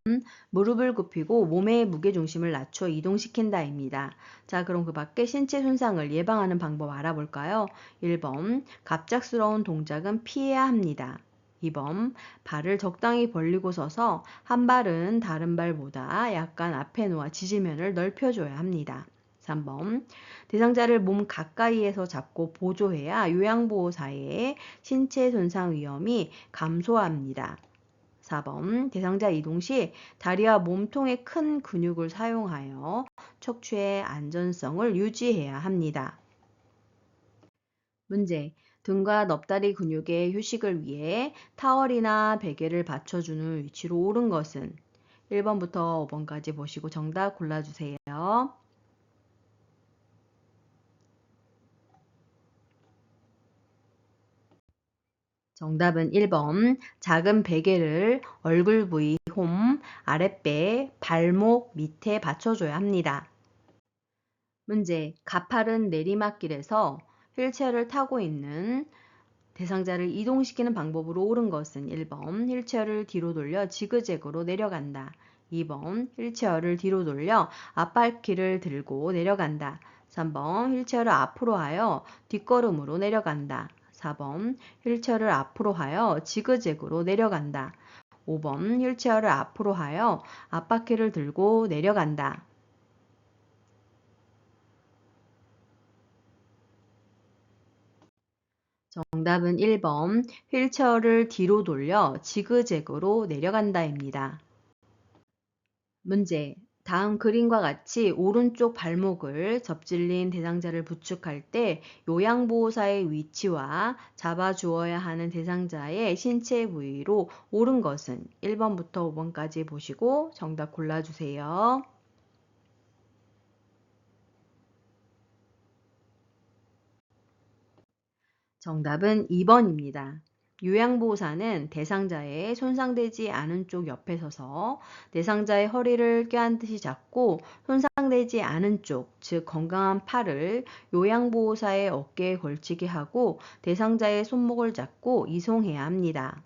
무릎을 굽히고 몸의 무게중심을 낮춰 이동시킨다입니다. 자, 그럼 그 밖에 신체 손상을 예방하는 방법 알아볼까요? 1번 갑작스러운 동작은 피해야 합니다. 2번 발을 적당히 벌리고 서서 한 발은 다른 발보다 약간 앞에 놓아 지지면을 넓혀줘야 합니다. 3번 대상자를 몸 가까이에서 잡고 보조해야 요양보호사의 신체 손상 위험이 감소합니다. 4번 대상자 이동 시 다리와 몸통의 큰 근육을 사용하여 척추의 안전성을 유지해야 합니다. 문제. 등과 넙다리 근육의 휴식을 위해 타월이나 베개를 받쳐주는 위치로 옳은 것은 1번부터 5번까지 보시고 정답 골라주세요. 정답은 1번 작은 베개를 얼굴 부위, 홈, 아랫배, 발목 밑에 받쳐줘야 합니다. 문제. 가파른 내리막길에서 휠체어를 타고 있는 대상자를 이동시키는 방법으로 옳은 것은 1번 휠체어를 뒤로 돌려 지그재그로 내려간다. 2번 휠체어를 뒤로 돌려 앞바퀴를 들고 내려간다. 3번 휠체어를 앞으로 하여 뒷걸음으로 내려간다. 4번 휠체어를 앞으로 하여 지그재그로 내려간다. 5번 휠체어를 앞으로 하여 앞바퀴를 들고 내려간다. 정답은 1번 휠체어를 뒤로 돌려 지그재그로 내려간다입니다. 문제. 다음 그림과 같이 오른쪽 발목을 접질린 대상자를 부축할 때 요양보호사의 위치와 잡아주어야 하는 대상자의 신체 부위로 옳은 것은 1번부터 5번까지 보시고 정답 골라주세요. 정답은 2번입니다. 요양보호사는 대상자의 손상되지 않은 쪽 옆에 서서 대상자의 허리를 껴안듯이 잡고 손상되지 않은 쪽, 즉 건강한 팔을 요양보호사의 어깨에 걸치게 하고 대상자의 손목을 잡고 이송해야 합니다.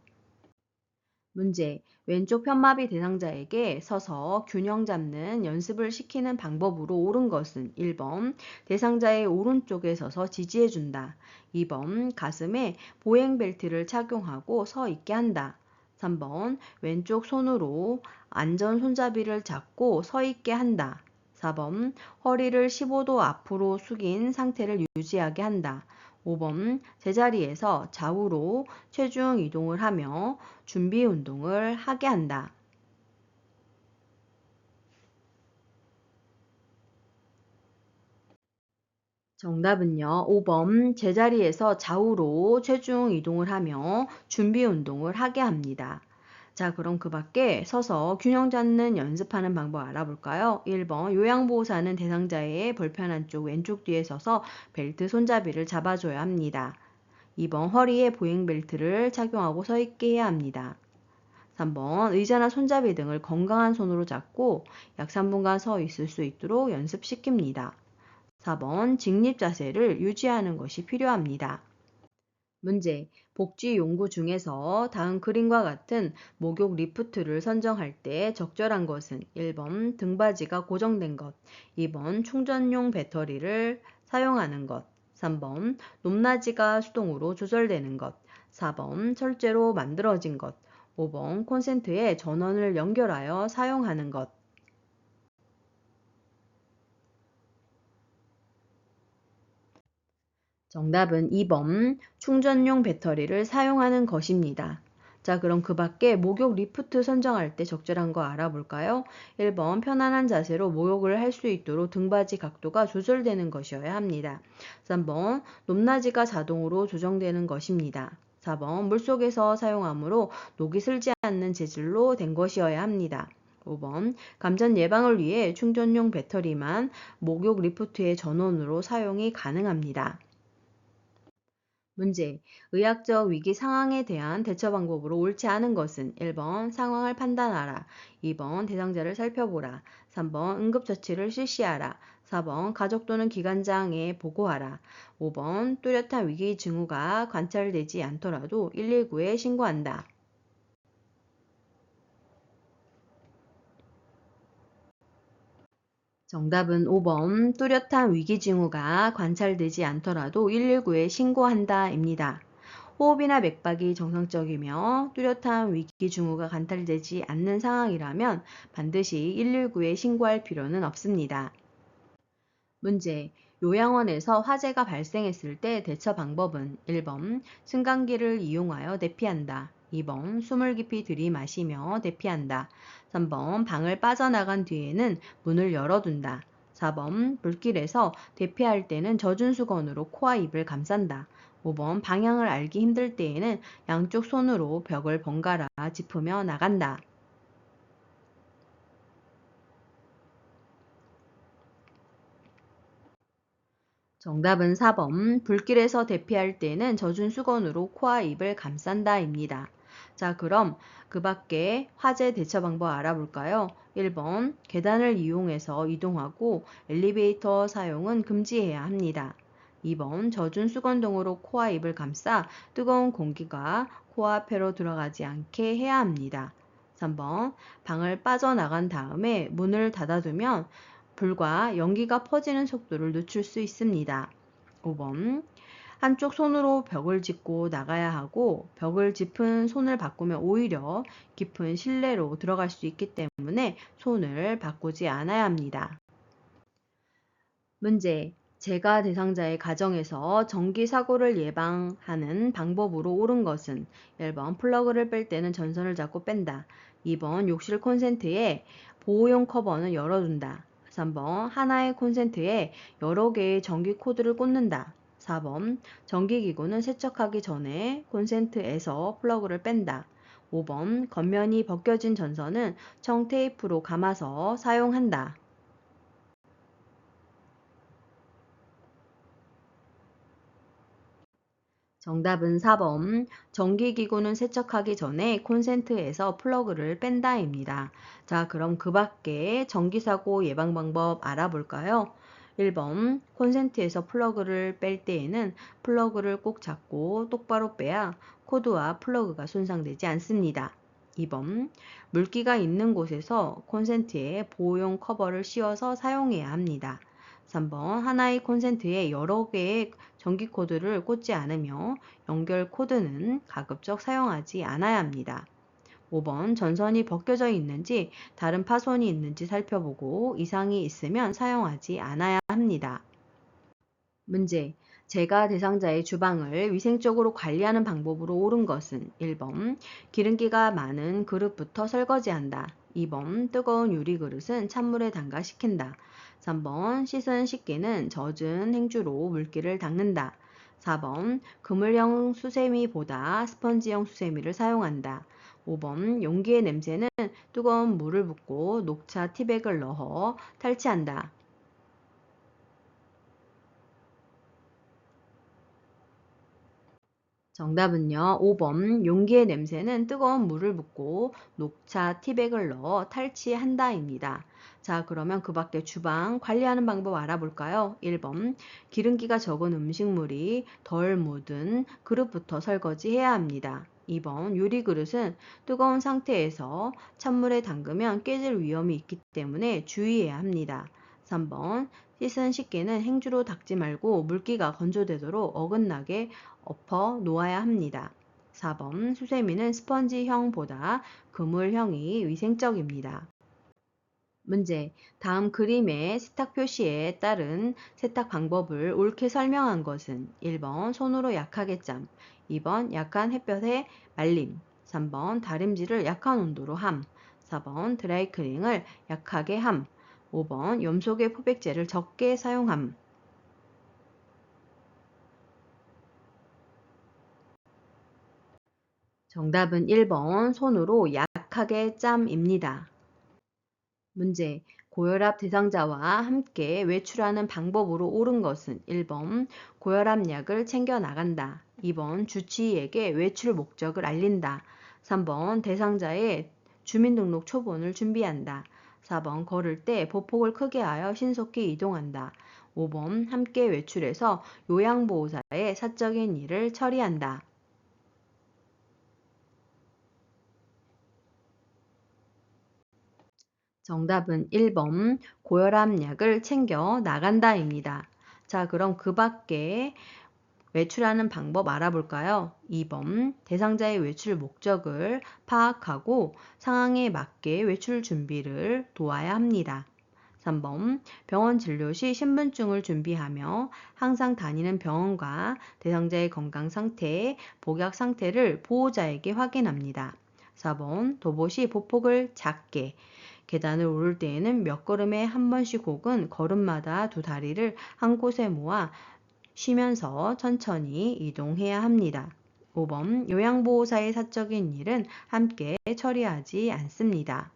문제. 왼쪽 편마비 대상자에게 서서 균형 잡는 연습을 시키는 방법으로 옳은 것은 1번 대상자의 오른쪽에 서서 지지해준다. 2번 가슴에 보행벨트를 착용하고 서 있게 한다. 3번 왼쪽 손으로 안전 손잡이를 잡고 서 있게 한다. 4번 허리를 15도 앞으로 숙인 상태를 유지하게 한다. 5번 제자리에서 좌우로 체중 이동을 하며 준비 운동을 하게 한다. 정답은요. 5번 제자리에서 좌우로 체중 이동을 하며 준비 운동을 하게 합니다. 자, 그럼 그 밖에 서서 균형 잡는 연습하는 방법 알아볼까요? 1번 요양보호사는 대상자의 불편한 쪽 왼쪽 뒤에 서서 벨트 손잡이를 잡아줘야 합니다. 2번 허리에 보행벨트를 착용하고 서 있게 해야 합니다. 3번 의자나 손잡이 등을 건강한 손으로 잡고 약 3분간 서 있을 수 있도록 연습시킵니다. 4번 직립 자세를 유지하는 것이 필요합니다. 문제. 복지 용구 중에서 다음 그림과 같은 목욕 리프트를 선정할 때 적절한 것은 1번 등받이가 고정된 것, 2번 충전용 배터리를 사용하는 것, 3번 높낮이가 수동으로 조절되는 것, 4번 철제로 만들어진 것, 5번 콘센트에 전원을 연결하여 사용하는 것. 정답은 2번 충전용 배터리를 사용하는 것입니다. 자, 그럼 그 밖에 목욕 리프트 선정할 때 적절한 거 알아볼까요? 1번 편안한 자세로 목욕을 할 수 있도록 등받이 각도가 조절되는 것이어야 합니다. 3번 높낮이가 자동으로 조정되는 것입니다. 4번 물속에서 사용하므로 녹이 슬지 않는 재질로 된 것이어야 합니다. 5번 감전 예방을 위해 충전용 배터리만 목욕 리프트의 전원으로 사용이 가능합니다. 문제. 의학적 위기 상황에 대한 대처 방법으로 옳지 않은 것은 1번 상황을 판단하라. 2번 대상자를 살펴보라. 3번 응급처치를 실시하라. 4번 가족 또는 기관장에 보고하라. 5번 뚜렷한 위기 징후가 관찰되지 않더라도 119에 신고한다. 정답은 5번 뚜렷한 위기 징후가 관찰되지 않더라도 119에 신고한다입니다. 호흡이나 맥박이 정상적이며 뚜렷한 위기 징후가 관찰되지 않는 상황이라면 반드시 119에 신고할 필요는 없습니다. 문제. 요양원에서 화재가 발생했을 때 대처 방법은 1번 승강기를 이용하여 대피한다. 2번 숨을 깊이 들이마시며 대피한다. 3번 방을 빠져나간 뒤에는 문을 열어둔다. 4번 불길에서 대피할 때는 젖은 수건으로 코와 입을 감싼다. 5번 방향을 알기 힘들 때에는 양쪽 손으로 벽을 번갈아 짚으며 나간다. 정답은 4번 불길에서 대피할 때는 젖은 수건으로 코와 입을 감싼다입니다. 자, 그럼 그 밖에 화재 대처 방법 알아볼까요? 1번 계단을 이용해서 이동하고 엘리베이터 사용은 금지해야 합니다. 2번 젖은 수건 등으로 코와 입을 감싸 뜨거운 공기가 코와 폐로 들어가지 않게 해야 합니다. 3번 방을 빠져나간 다음에 문을 닫아두면 불과 연기가 퍼지는 속도를 늦출 수 있습니다. 5번 한쪽 손으로 벽을 짚고 나가야 하고 벽을 짚은 손을 바꾸면 오히려 깊은 실내로 들어갈 수 있기 때문에 손을 바꾸지 않아야 합니다. 문제. 재가 대상자의 가정에서 전기 사고를 예방하는 방법으로 옳은 것은 1번 플러그를 뺄 때는 전선을 잡고 뺀다. 2번 욕실 콘센트에 보호용 커버는 열어둔다. 3번 하나의 콘센트에 여러 개의 전기 코드를 꽂는다. 4번 전기기구는 세척하기 전에 콘센트에서 플러그를 뺀다. 5번 겉면이 벗겨진 전선은 청테이프로 감아서 사용한다. 정답은 4번. 전기기구는 세척하기 전에 콘센트에서 플러그를 뺀다입니다. 자, 그럼 그 밖에 전기사고 예방 방법 알아볼까요? 1번. 콘센트에서 플러그를 뺄 때에는 플러그를 꼭 잡고 똑바로 빼야 코드와 플러그가 손상되지 않습니다. 2번. 물기가 있는 곳에서 콘센트에 보호용 커버를 씌워서 사용해야 합니다. 3번 하나의 콘센트에 여러 개의 전기 코드를 꽂지 않으며 연결 코드는 가급적 사용하지 않아야 합니다. 5번 전선이 벗겨져 있는지 다른 파손이 있는지 살펴보고 이상이 있으면 사용하지 않아야 합니다. 문제. 재가 대상자의 주방을 위생적으로 관리하는 방법으로 옳은 것은 1번 기름기가 많은 그릇부터 설거지한다. 2번 뜨거운 유리그릇은 찬물에 담가 식힌다. 3번 씻은 식기는 젖은 행주로 물기를 닦는다. 4번 그물형 수세미보다 스펀지형 수세미를 사용한다. 5번 용기의 냄새는 뜨거운 물을 붓고 녹차 티백을 넣어 탈취한다. 정답은요. 5번 용기의 냄새는 뜨거운 물을 붓고 녹차 티백을 넣어 탈취한다입니다. 자, 그러면 그 밖에 주방 관리하는 방법 알아볼까요? 1번 기름기가 적은 음식물이 덜 묻은 그릇부터 설거지해야 합니다. 2번 유리 그릇은 뜨거운 상태에서 찬물에 담그면 깨질 위험이 있기 때문에 주의해야 합니다. 3번 씻은 식기는 행주로 닦지 말고 물기가 건조되도록 어긋나게 엎어 놓아야 합니다. 4번 수세미는 스펀지형보다 그물형이 위생적입니다. 문제. 다음 그림의 세탁 표시에 따른 세탁 방법을 옳게 설명한 것은 1번 손으로 약하게 짬, 2번 약한 햇볕에 말림, 3번 다림질을 약한 온도로 함. 4번 드라이클닝을 약하게 함. 5번 염소계 포백제를 적게 사용함. 정답은 1번 손으로 약하게 짬입니다. 문제. 고혈압 대상자와 함께 외출하는 방법으로 옳은 것은 1번 고혈압 약을 챙겨 나간다. 2번 주치의에게 외출 목적을 알린다. 3번 대상자의 주민등록 초본을 준비한다. 4번 걸을 때 보폭을 크게 하여 신속히 이동한다. 5번 함께 외출해서 요양보호사의 사적인 일을 처리한다. 정답은 1번 고혈압 약을 챙겨 나간다입니다. 자, 그럼 그 밖에 외출하는 방법 알아볼까요? 2번 대상자의 외출 목적을 파악하고 상황에 맞게 외출 준비를 도와야 합니다. 3번 병원 진료 시 신분증을 준비하며 항상 다니는 병원과 대상자의 건강 상태, 복약 상태를 보호자에게 확인합니다. 4번 도보 시 보폭을 작게, 계단을 오를 때에는 몇 걸음에 한 번씩 혹은 걸음마다 두 다리를 한 곳에 모아 쉬면서 천천히 이동해야 합니다. 5번 요양보호사의 사적인 일은 함께 처리하지 않습니다.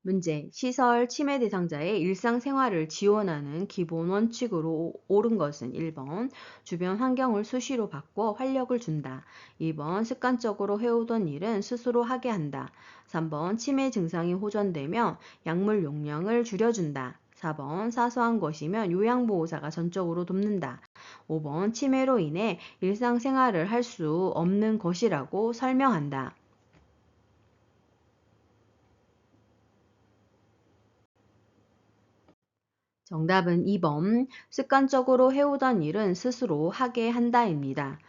문제. 시설 침해 대상자의 일상생활을 지원하는 기본 원칙으로 옳은 것은 1번 주변 환경을 수시로 바꿔 활력을 준다. 2번 습관적으로 해오던 일은 스스로 하게 한다. 3번 치매 증상이 호전되면 약물 용량을 줄여준다. 4번 사소한 것이면 요양보호사가 전적으로 돕는다. 5번 치매로 인해 일상생활을 할 수 없는 것이라고 설명한다. 정답은 2번 습관적으로 해오던 일은 스스로 하게 한다입니다.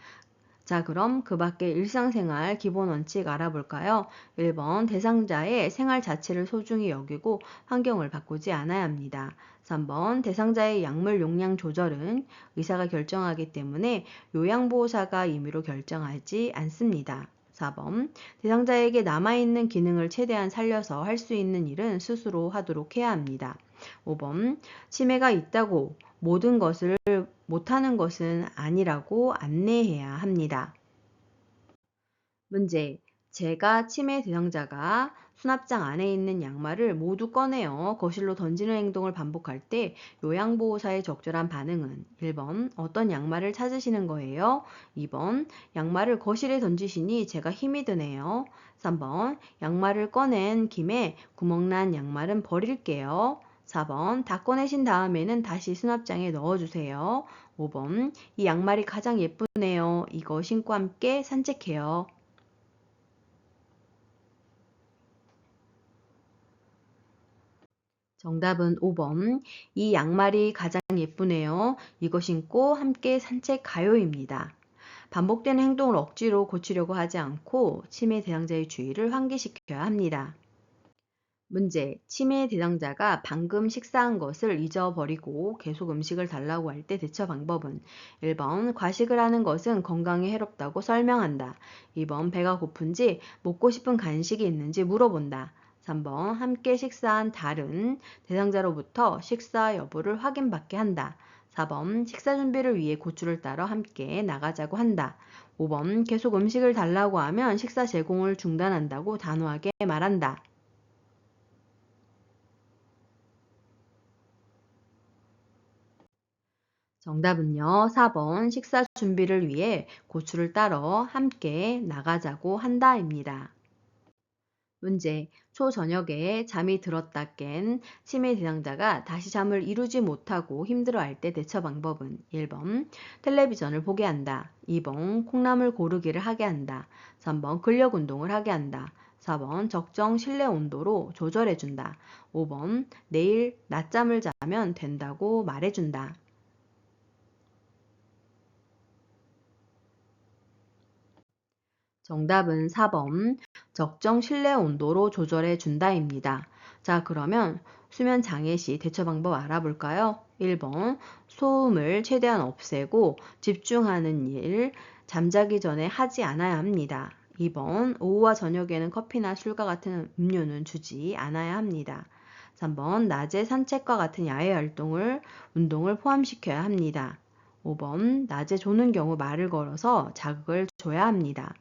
자, 그럼 그 밖에 일상생활 기본 원칙 알아볼까요? 1번 대상자의 생활 자체를 소중히 여기고 환경을 바꾸지 않아야 합니다. 3번 대상자의 약물 용량 조절은 의사가 결정하기 때문에 요양보호사가 임의로 결정하지 않습니다. 4번 대상자에게 남아있는 기능을 최대한 살려서 할 수 있는 일은 스스로 하도록 해야 합니다. 5번 치매가 있다고 모든 것을 못하는 것은 아니라고 안내해야 합니다. 문제. 제가 치매 대상자가 수납장 안에 있는 양말을 모두 꺼내어 거실로 던지는 행동을 반복할 때 요양보호사의 적절한 반응은 1번 어떤 양말을 찾으시는 거예요? 2번 양말을 거실에 던지시니 제가 힘이 드네요. 3번 양말을 꺼낸 김에 구멍난 양말은 버릴게요. 4번 다 꺼내신 다음에는 다시 수납장에 넣어주세요. 5번 이 양말이 가장 예쁘네요. 이거 신고 함께 산책해요. 정답은 5번 이 양말이 가장 예쁘네요. 이거 신고 함께 산책 가요입니다. 반복되는 행동을 억지로 고치려고 하지 않고 치매 대상자의 주의를 환기시켜야 합니다. 문제. 치매 대상자가 방금 식사한 것을 잊어버리고 계속 음식을 달라고 할 때 대처 방법은 1번 과식을 하는 것은 건강에 해롭다고 설명한다. 2번 배가 고픈지 먹고 싶은 간식이 있는지 물어본다. 3번 함께 식사한 다른 대상자로부터 식사 여부를 확인받게 한다. 4번 식사 준비를 위해 고추를 따러 함께 나가자고 한다. 5번 계속 음식을 달라고 하면 식사 제공을 중단한다고 단호하게 말한다. 정답은요. 4번 식사 준비를 위해 고추를 따러 함께 나가자고 한다입니다. 문제. 초저녁에 잠이 들었다 깬 치매 대상자가 다시 잠을 이루지 못하고 힘들어할 때 대처 방법은 1번 텔레비전을 보게 한다. 2번 콩나물 고르기를 하게 한다. 3번 근력 운동을 하게 한다. 4번 적정 실내 온도로 조절해준다. 5번 내일 낮잠을 자면 된다고 말해준다. 정답은 4번 적정 실내 온도로 조절해 준다입니다. 자, 그러면 수면 장애 시 대처 방법 알아볼까요? 1번 소음을 최대한 없애고 집중하는 일 잠자기 전에 하지 않아야 합니다. 2번 오후와 저녁에는 커피나 술과 같은 음료는 주지 않아야 합니다. 3번 낮에 산책과 같은 야외 운동을 포함시켜야 합니다. 5번 낮에 조는 경우 말을 걸어서 자극을 줘야 합니다.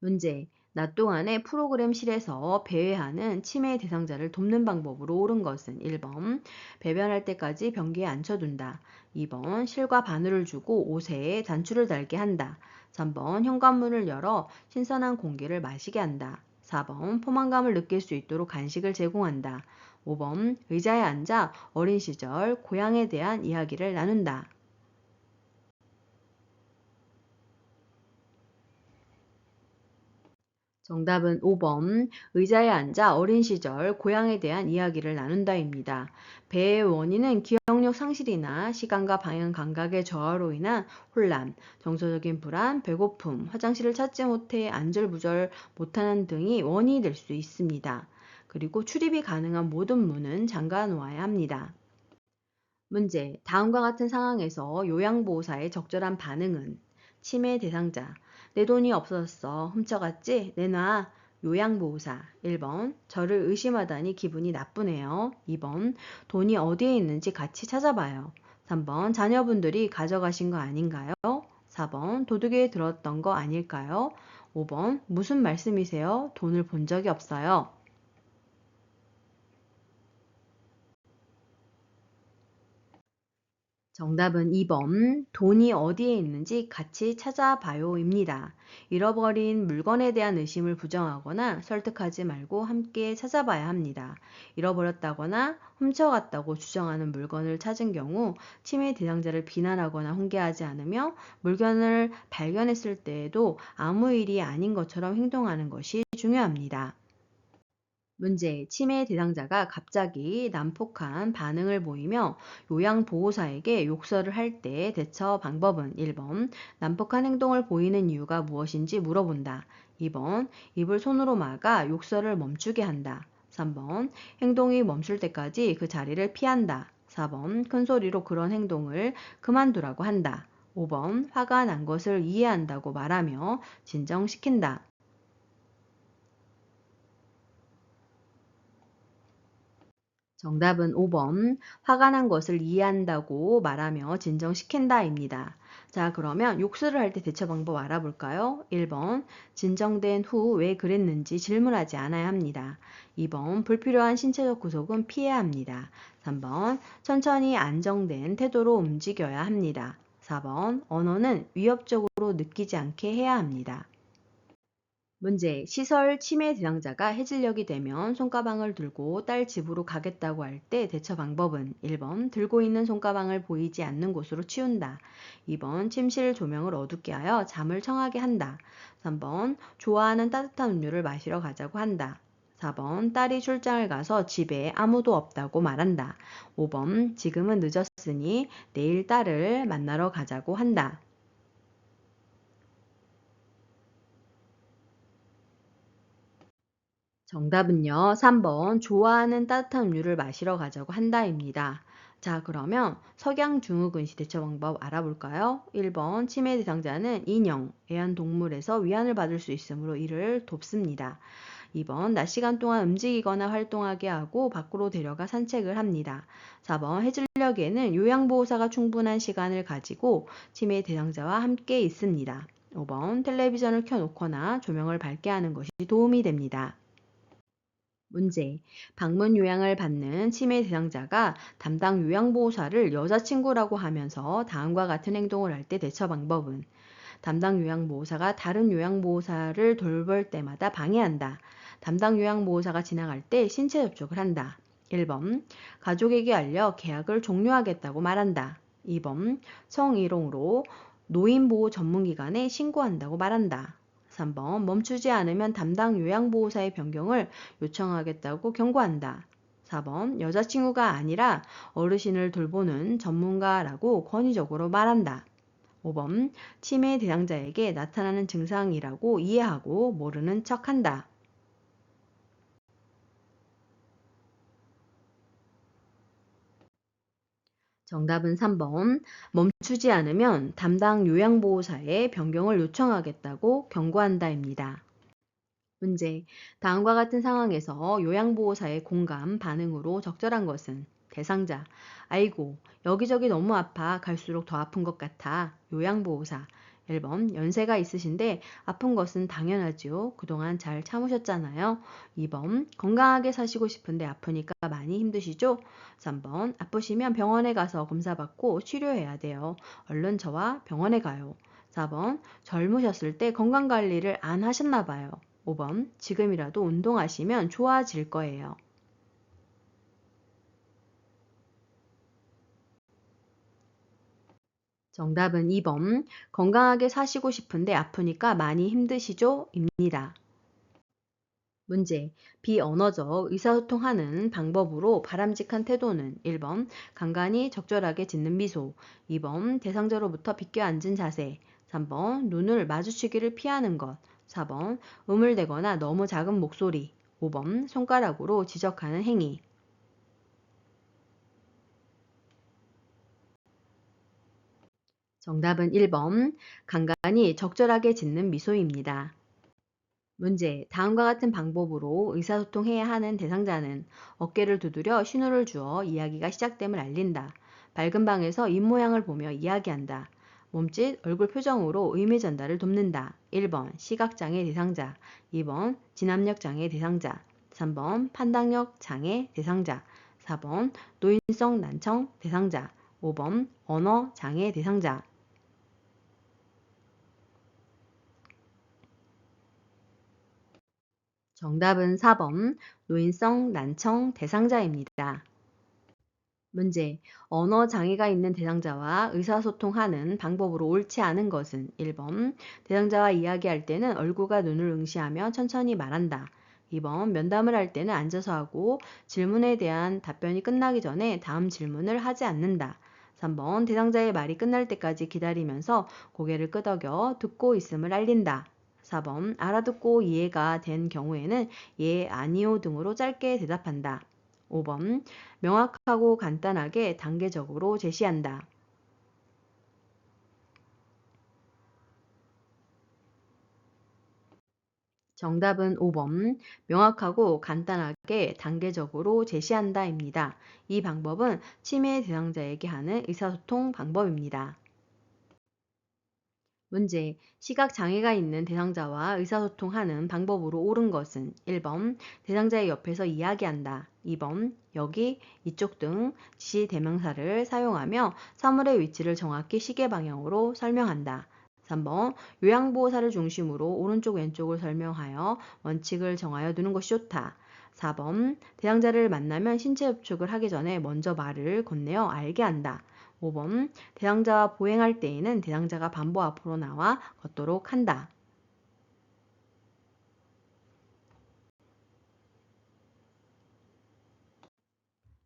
문제. 낮 동안에 프로그램실에서 배회하는 치매 대상자를 돕는 방법으로 옳은 것은 1번 배변할 때까지 변기에 앉혀둔다. 2번 실과 바늘을 주고 옷에 단추를 달게 한다. 3번 현관문을 열어 신선한 공기를 마시게 한다. 4번 포만감을 느낄 수 있도록 간식을 제공한다. 5번 의자에 앉아 어린 시절 고향에 대한 이야기를 나눈다. 정답은 5번 의자에 앉아 어린 시절 고향에 대한 이야기를 나눈다입니다. 배의 원인은 기억력 상실이나 시간과 방향 감각의 저하로 인한 혼란, 정서적인 불안, 배고픔, 화장실을 찾지 못해 안절부절 못하는 등이 원인이 될 수 있습니다. 그리고 출입이 가능한 모든 문은 잠가 놓아야 합니다. 문제. 다음과 같은 상황에서 요양보호사의 적절한 반응은 치매 대상자. 내 돈이 없어졌어. 훔쳐갔지? 내놔. 요양보호사. 1번. 저를 의심하다니 기분이 나쁘네요. 2번. 돈이 어디에 있는지 같이 찾아봐요. 3번. 자녀분들이 가져가신 거 아닌가요? 4번. 도둑이 들었던 거 아닐까요? 5번. 무슨 말씀이세요? 돈을 본 적이 없어요. 정답은 2번 돈이 어디에 있는지 같이 찾아봐요입니다. 잃어버린 물건에 대한 의심을 부정하거나 설득하지 말고 함께 찾아봐야 합니다. 잃어버렸다거나 훔쳐갔다고 주장하는 물건을 찾은 경우 치매 대상자를 비난하거나 훈계하지 않으며 물건을 발견했을 때에도 아무 일이 아닌 것처럼 행동하는 것이 중요합니다. 문제. 치매 대상자가 갑자기 난폭한 반응을 보이며 요양보호사에게 욕설을 할 때 대처 방법은 1번 난폭한 행동을 보이는 이유가 무엇인지 물어본다. 2번 입을 손으로 막아 욕설을 멈추게 한다. 3번 행동이 멈출 때까지 그 자리를 피한다. 4번 큰 소리로 그런 행동을 그만두라고 한다. 5번 화가 난 것을 이해한다고 말하며 진정시킨다. 정답은 5번 화가 난 것을 이해한다고 말하며 진정시킨다입니다. 자, 그러면 욕설을 할 때 대처 방법 알아볼까요? 1번 진정된 후 왜 그랬는지 질문하지 않아야 합니다. 2번 불필요한 신체적 구속은 피해야 합니다. 3번 천천히 안정된 태도로 움직여야 합니다. 4번 언어는 위협적으로 느끼지 않게 해야 합니다. 문제. 시설 치매 대상자가 해질녘이 되면 손가방을 들고 딸 집으로 가겠다고 할 때 대처 방법은 1번 들고 있는 손가방을 보이지 않는 곳으로 치운다. 2번 침실 조명을 어둡게 하여 잠을 청하게 한다. 3번 좋아하는 따뜻한 음료를 마시러 가자고 한다. 4번 딸이 출장을 가서 집에 아무도 없다고 말한다. 5번 지금은 늦었으니 내일 딸을 만나러 가자고 한다. 정답은요. 3번 좋아하는 따뜻한 음료를 마시러 가자고 한다입니다. 자, 그러면 석양증후군 시 대처 방법 알아볼까요? 1번 치매 대상자는 인형, 애완동물에서 위안을 받을 수 있으므로 이를 돕습니다. 2번 낮 시간 동안 움직이거나 활동하게 하고 밖으로 데려가 산책을 합니다. 4번 해질녘에는 요양보호사가 충분한 시간을 가지고 치매 대상자와 함께 있습니다. 5번 텔레비전을 켜놓거나 조명을 밝게 하는 것이 도움이 됩니다. 문제. 방문 요양을 받는 치매 대상자가 담당 요양보호사를 여자친구라고 하면서 다음과 같은 행동을 할 때 대처 방법은 담당 요양보호사가 다른 요양보호사를 돌볼 때마다 방해한다. 담당 요양보호사가 지나갈 때 신체 접촉을 한다. 1번 가족에게 알려 계약을 종료하겠다고 말한다. 2번 성희롱으로 노인보호 전문기관에 신고한다고 말한다. 3번 멈추지 않으면 담당 요양보호사의 변경을 요청하겠다고 경고한다. 4번 여자친구가 아니라 어르신을 돌보는 전문가라고 권위적으로 말한다. 5번 치매 대상자에게 나타나는 증상이라고 이해하고 모르는 척한다. 정답은 3번. 멈추지 않으면 담당 요양보호사에 변경을 요청하겠다고 경고한다입니다. 문제. 다음과 같은 상황에서 요양보호사의 공감, 반응으로 적절한 것은 대상자. 아이고, 여기저기 너무 아파 갈수록 더 아픈 것 같아. 요양보호사. 1번. 연세가 있으신데 아픈 것은 당연하지요. 그동안 잘 참으셨잖아요. 2번. 건강하게 사시고 싶은데 아프니까 많이 힘드시죠? 3번. 아프시면 병원에 가서 검사받고 치료해야 돼요. 얼른 저와 병원에 가요. 4번. 젊으셨을 때 건강관리를 안 하셨나 봐요. 5번. 지금이라도 운동하시면 좋아질 거예요. 정답은 2번. 건강하게 사시고 싶은데 아프니까 많이 힘드시죠? 입니다. 문제. 비언어적 의사소통하는 방법으로 바람직한 태도는 1번. 간간히 적절하게 짓는 미소. 2번. 대상자로부터 비껴 앉은 자세. 3번. 눈을 마주치기를 피하는 것. 4번. 우물대거나 너무 작은 목소리. 5번. 손가락으로 지적하는 행위. 정답은 1번. 간간히 적절하게 짓는 미소입니다. 문제. 다음과 같은 방법으로 의사소통해야 하는 대상자는 어깨를 두드려 신호를 주어 이야기가 시작됨을 알린다. 밝은 방에서 입모양을 보며 이야기한다. 몸짓, 얼굴 표정으로 의미 전달을 돕는다. 1번. 시각장애 대상자. 2번. 진압력 장애 대상자. 3번. 판단력 장애 대상자. 4번. 노인성 난청 대상자. 5번. 언어 장애 대상자. 정답은 4번. 노인성 난청 대상자입니다. 문제. 언어 장애가 있는 대상자와 의사소통하는 방법으로 옳지 않은 것은 1번. 대상자와 이야기할 때는 얼굴과 눈을 응시하며 천천히 말한다. 2번. 면담을 할 때는 앉아서 하고 질문에 대한 답변이 끝나기 전에 다음 질문을 하지 않는다. 3번. 대상자의 말이 끝날 때까지 기다리면서 고개를 끄덕여 듣고 있음을 알린다. 4번. 알아듣고 이해가 된 경우에는 예, 아니요 등으로 짧게 대답한다. 5번. 명확하고 간단하게 단계적으로 제시한다. 정답은 5번. 명확하고 간단하게 단계적으로 제시한다입니다. 이 방법은 치매 대상자에게 하는 의사소통 방법입니다. 문제. 시각 장애가 있는 대상자와 의사소통하는 방법으로 옳은 것은 1번. 대상자의 옆에서 이야기한다. 2번. 여기, 이쪽 등 지시 대명사를 사용하며 사물의 위치를 정확히 시계 방향으로 설명한다. 3번. 요양보호사를 중심으로 오른쪽 왼쪽을 설명하여 원칙을 정하여 두는 것이 좋다. 4번. 대상자를 만나면 신체 접촉을 하기 전에 먼저 말을 건네어 알게 한다. 5번. 대상자와 보행할 때에는 대상자가 반보 앞으로 나와 걷도록 한다.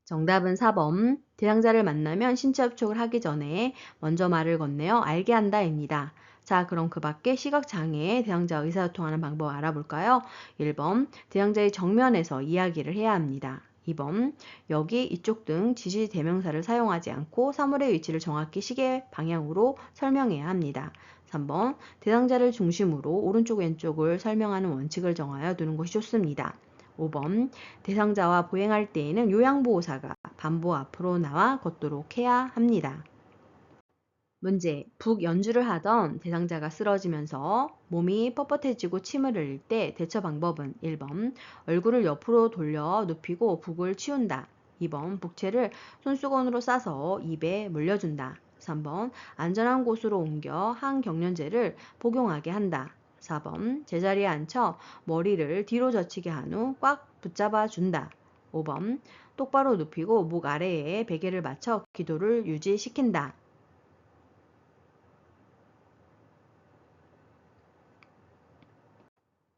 정답은 4번. 대상자를 만나면 신체 접촉을 하기 전에 먼저 말을 건네어 알게 한다입니다. 자, 그럼 그 밖에 시각장애 대상자와 의사소통하는 방법 알아볼까요? 1번. 대상자의 정면에서 이야기를 해야 합니다. 2번. 여기, 이쪽 등 지시 대명사를 사용하지 않고 사물의 위치를 정확히 시계 방향으로 설명해야 합니다. 3번. 대상자를 중심으로 오른쪽 왼쪽을 설명하는 원칙을 정하여 두는 것이 좋습니다. 5번. 대상자와 보행할 때에는 요양보호사가 반보 앞으로 나와 걷도록 해야 합니다. 문제. 북 연주를 하던 대상자가 쓰러지면서 몸이 뻣뻣해지고 침을 흘릴 때 대처 방법은 1번. 얼굴을 옆으로 돌려 눕히고 북을 치운다. 2번. 북채를 손수건으로 싸서 입에 물려준다. 3번. 안전한 곳으로 옮겨 항경련제를 복용하게 한다. 4번. 제자리에 앉혀 머리를 뒤로 젖히게 한 후 꽉 붙잡아 준다. 5번. 똑바로 눕히고 목 아래에 베개를 맞춰 기도를 유지시킨다.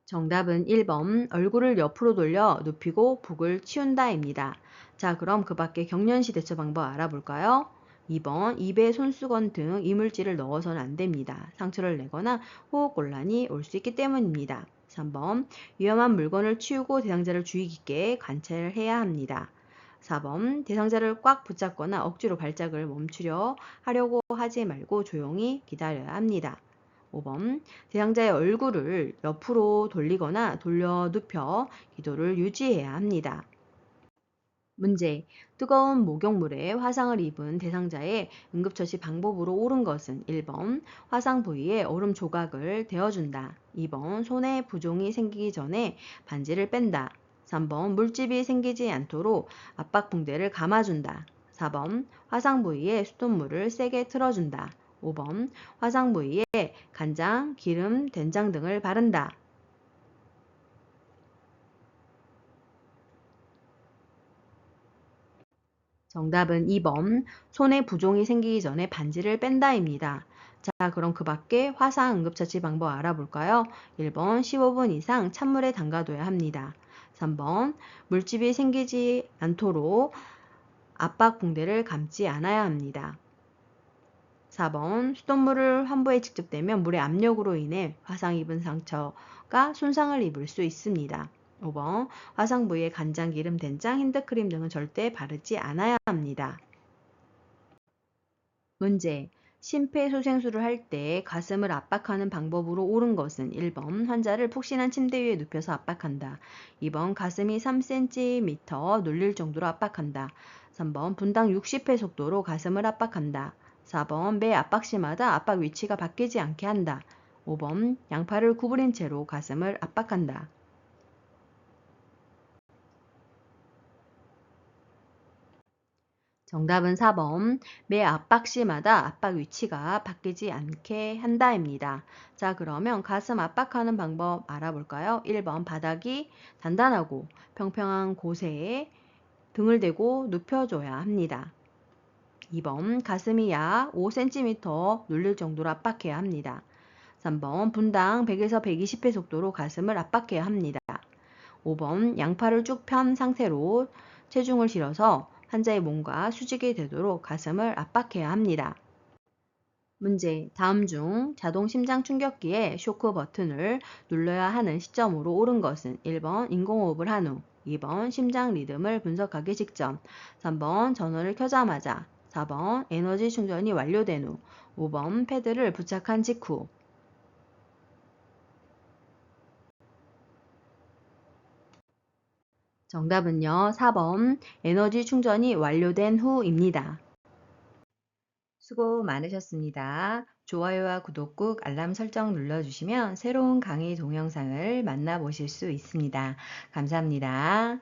정답은 1번. 얼굴을 옆으로 돌려 눕히고 북을 치운다입니다. 자, 그럼 그 밖에 경련시 대처 방법 알아볼까요? 2번. 입에 손수건 등 이물질을 넣어서는 안 됩니다. 상처를 내거나 호흡곤란이 올 수 있기 때문입니다. 3번. 위험한 물건을 치우고 대상자를 주의 깊게 관찰해야 합니다. 4번 대상자를 꽉 붙잡거나 억지로 발작을 멈추려 하려고 하지 말고 조용히 기다려야 합니다. 5번 대상자의 얼굴을 옆으로 돌리거나 돌려 눕혀 기도를 유지해야 합니다. 문제. 뜨거운 목욕물에 화상을 입은 대상자의 응급처치 방법으로 옳은 것은 1번 화상 부위에 얼음 조각을 대어준다. 2번 손에 부종이 생기기 전에 반지를 뺀다. 3번 물집이 생기지 않도록 압박붕대를 감아준다. 4번 화상 부위에 수돗물을 세게 틀어준다. 5번 화상 부위에 간장, 기름, 된장 등을 바른다. 정답은 2번 손에 부종이 생기기 전에 반지를 뺀다입니다. 자, 그럼 그 밖에 화상 응급처치 방법 알아볼까요? 1번 15분 이상 찬물에 담가둬야 합니다. 3번 물집이 생기지 않도록 압박 붕대를 감지 않아야 합니다. 4번 수돗물을 환부에 직접 대면 물의 압력으로 인해 화상 입은 상처가 손상을 입을 수 있습니다. 5번 화상 부위에 간장, 기름, 된장, 핸드크림 등은 절대 바르지 않아야 합니다. 문제. 심폐소생술을 할 때 가슴을 압박하는 방법으로 옳은 것은 1번 환자를 푹신한 침대 위에 눕혀서 압박한다. 2번 가슴이 3cm 눌릴 정도로 압박한다. 3번 분당 60회 속도로 가슴을 압박한다. 4번 매 압박시마다 압박 위치가 바뀌지 않게 한다. 5번 양팔을 구부린 채로 가슴을 압박한다. 정답은 4번. 매 압박 시마다 압박 위치가 바뀌지 않게 한다입니다. 자, 그러면 가슴 압박하는 방법 알아볼까요? 1번 바닥이 단단하고 평평한 곳에 등을 대고 눕혀줘야 합니다. 2번 가슴이 약 5cm 눌릴 정도로 압박해야 합니다. 3번 분당 100에서 120회 속도로 가슴을 압박해야 합니다. 5번 양팔을 쭉 편 상태로 체중을 실어서 환자의 몸과 수직이 되도록 가슴을 압박해야 합니다. 문제. 다음 중 자동 심장 충격기의 쇼크 버튼을 눌러야 하는 시점으로 옳은 것은 1번 인공호흡을 한 후, 2번 심장 리듬을 분석하기 직전, 3번 전원을 켜자마자, 4번 에너지 충전이 완료된 후, 5번 패드를 부착한 직후. 정답은요, 4번 에너지 충전이 완료된 후입니다. 수고 많으셨습니다. 좋아요와 구독 꾹 알람 설정 눌러주시면 새로운 강의 동영상을 만나보실 수 있습니다. 감사합니다.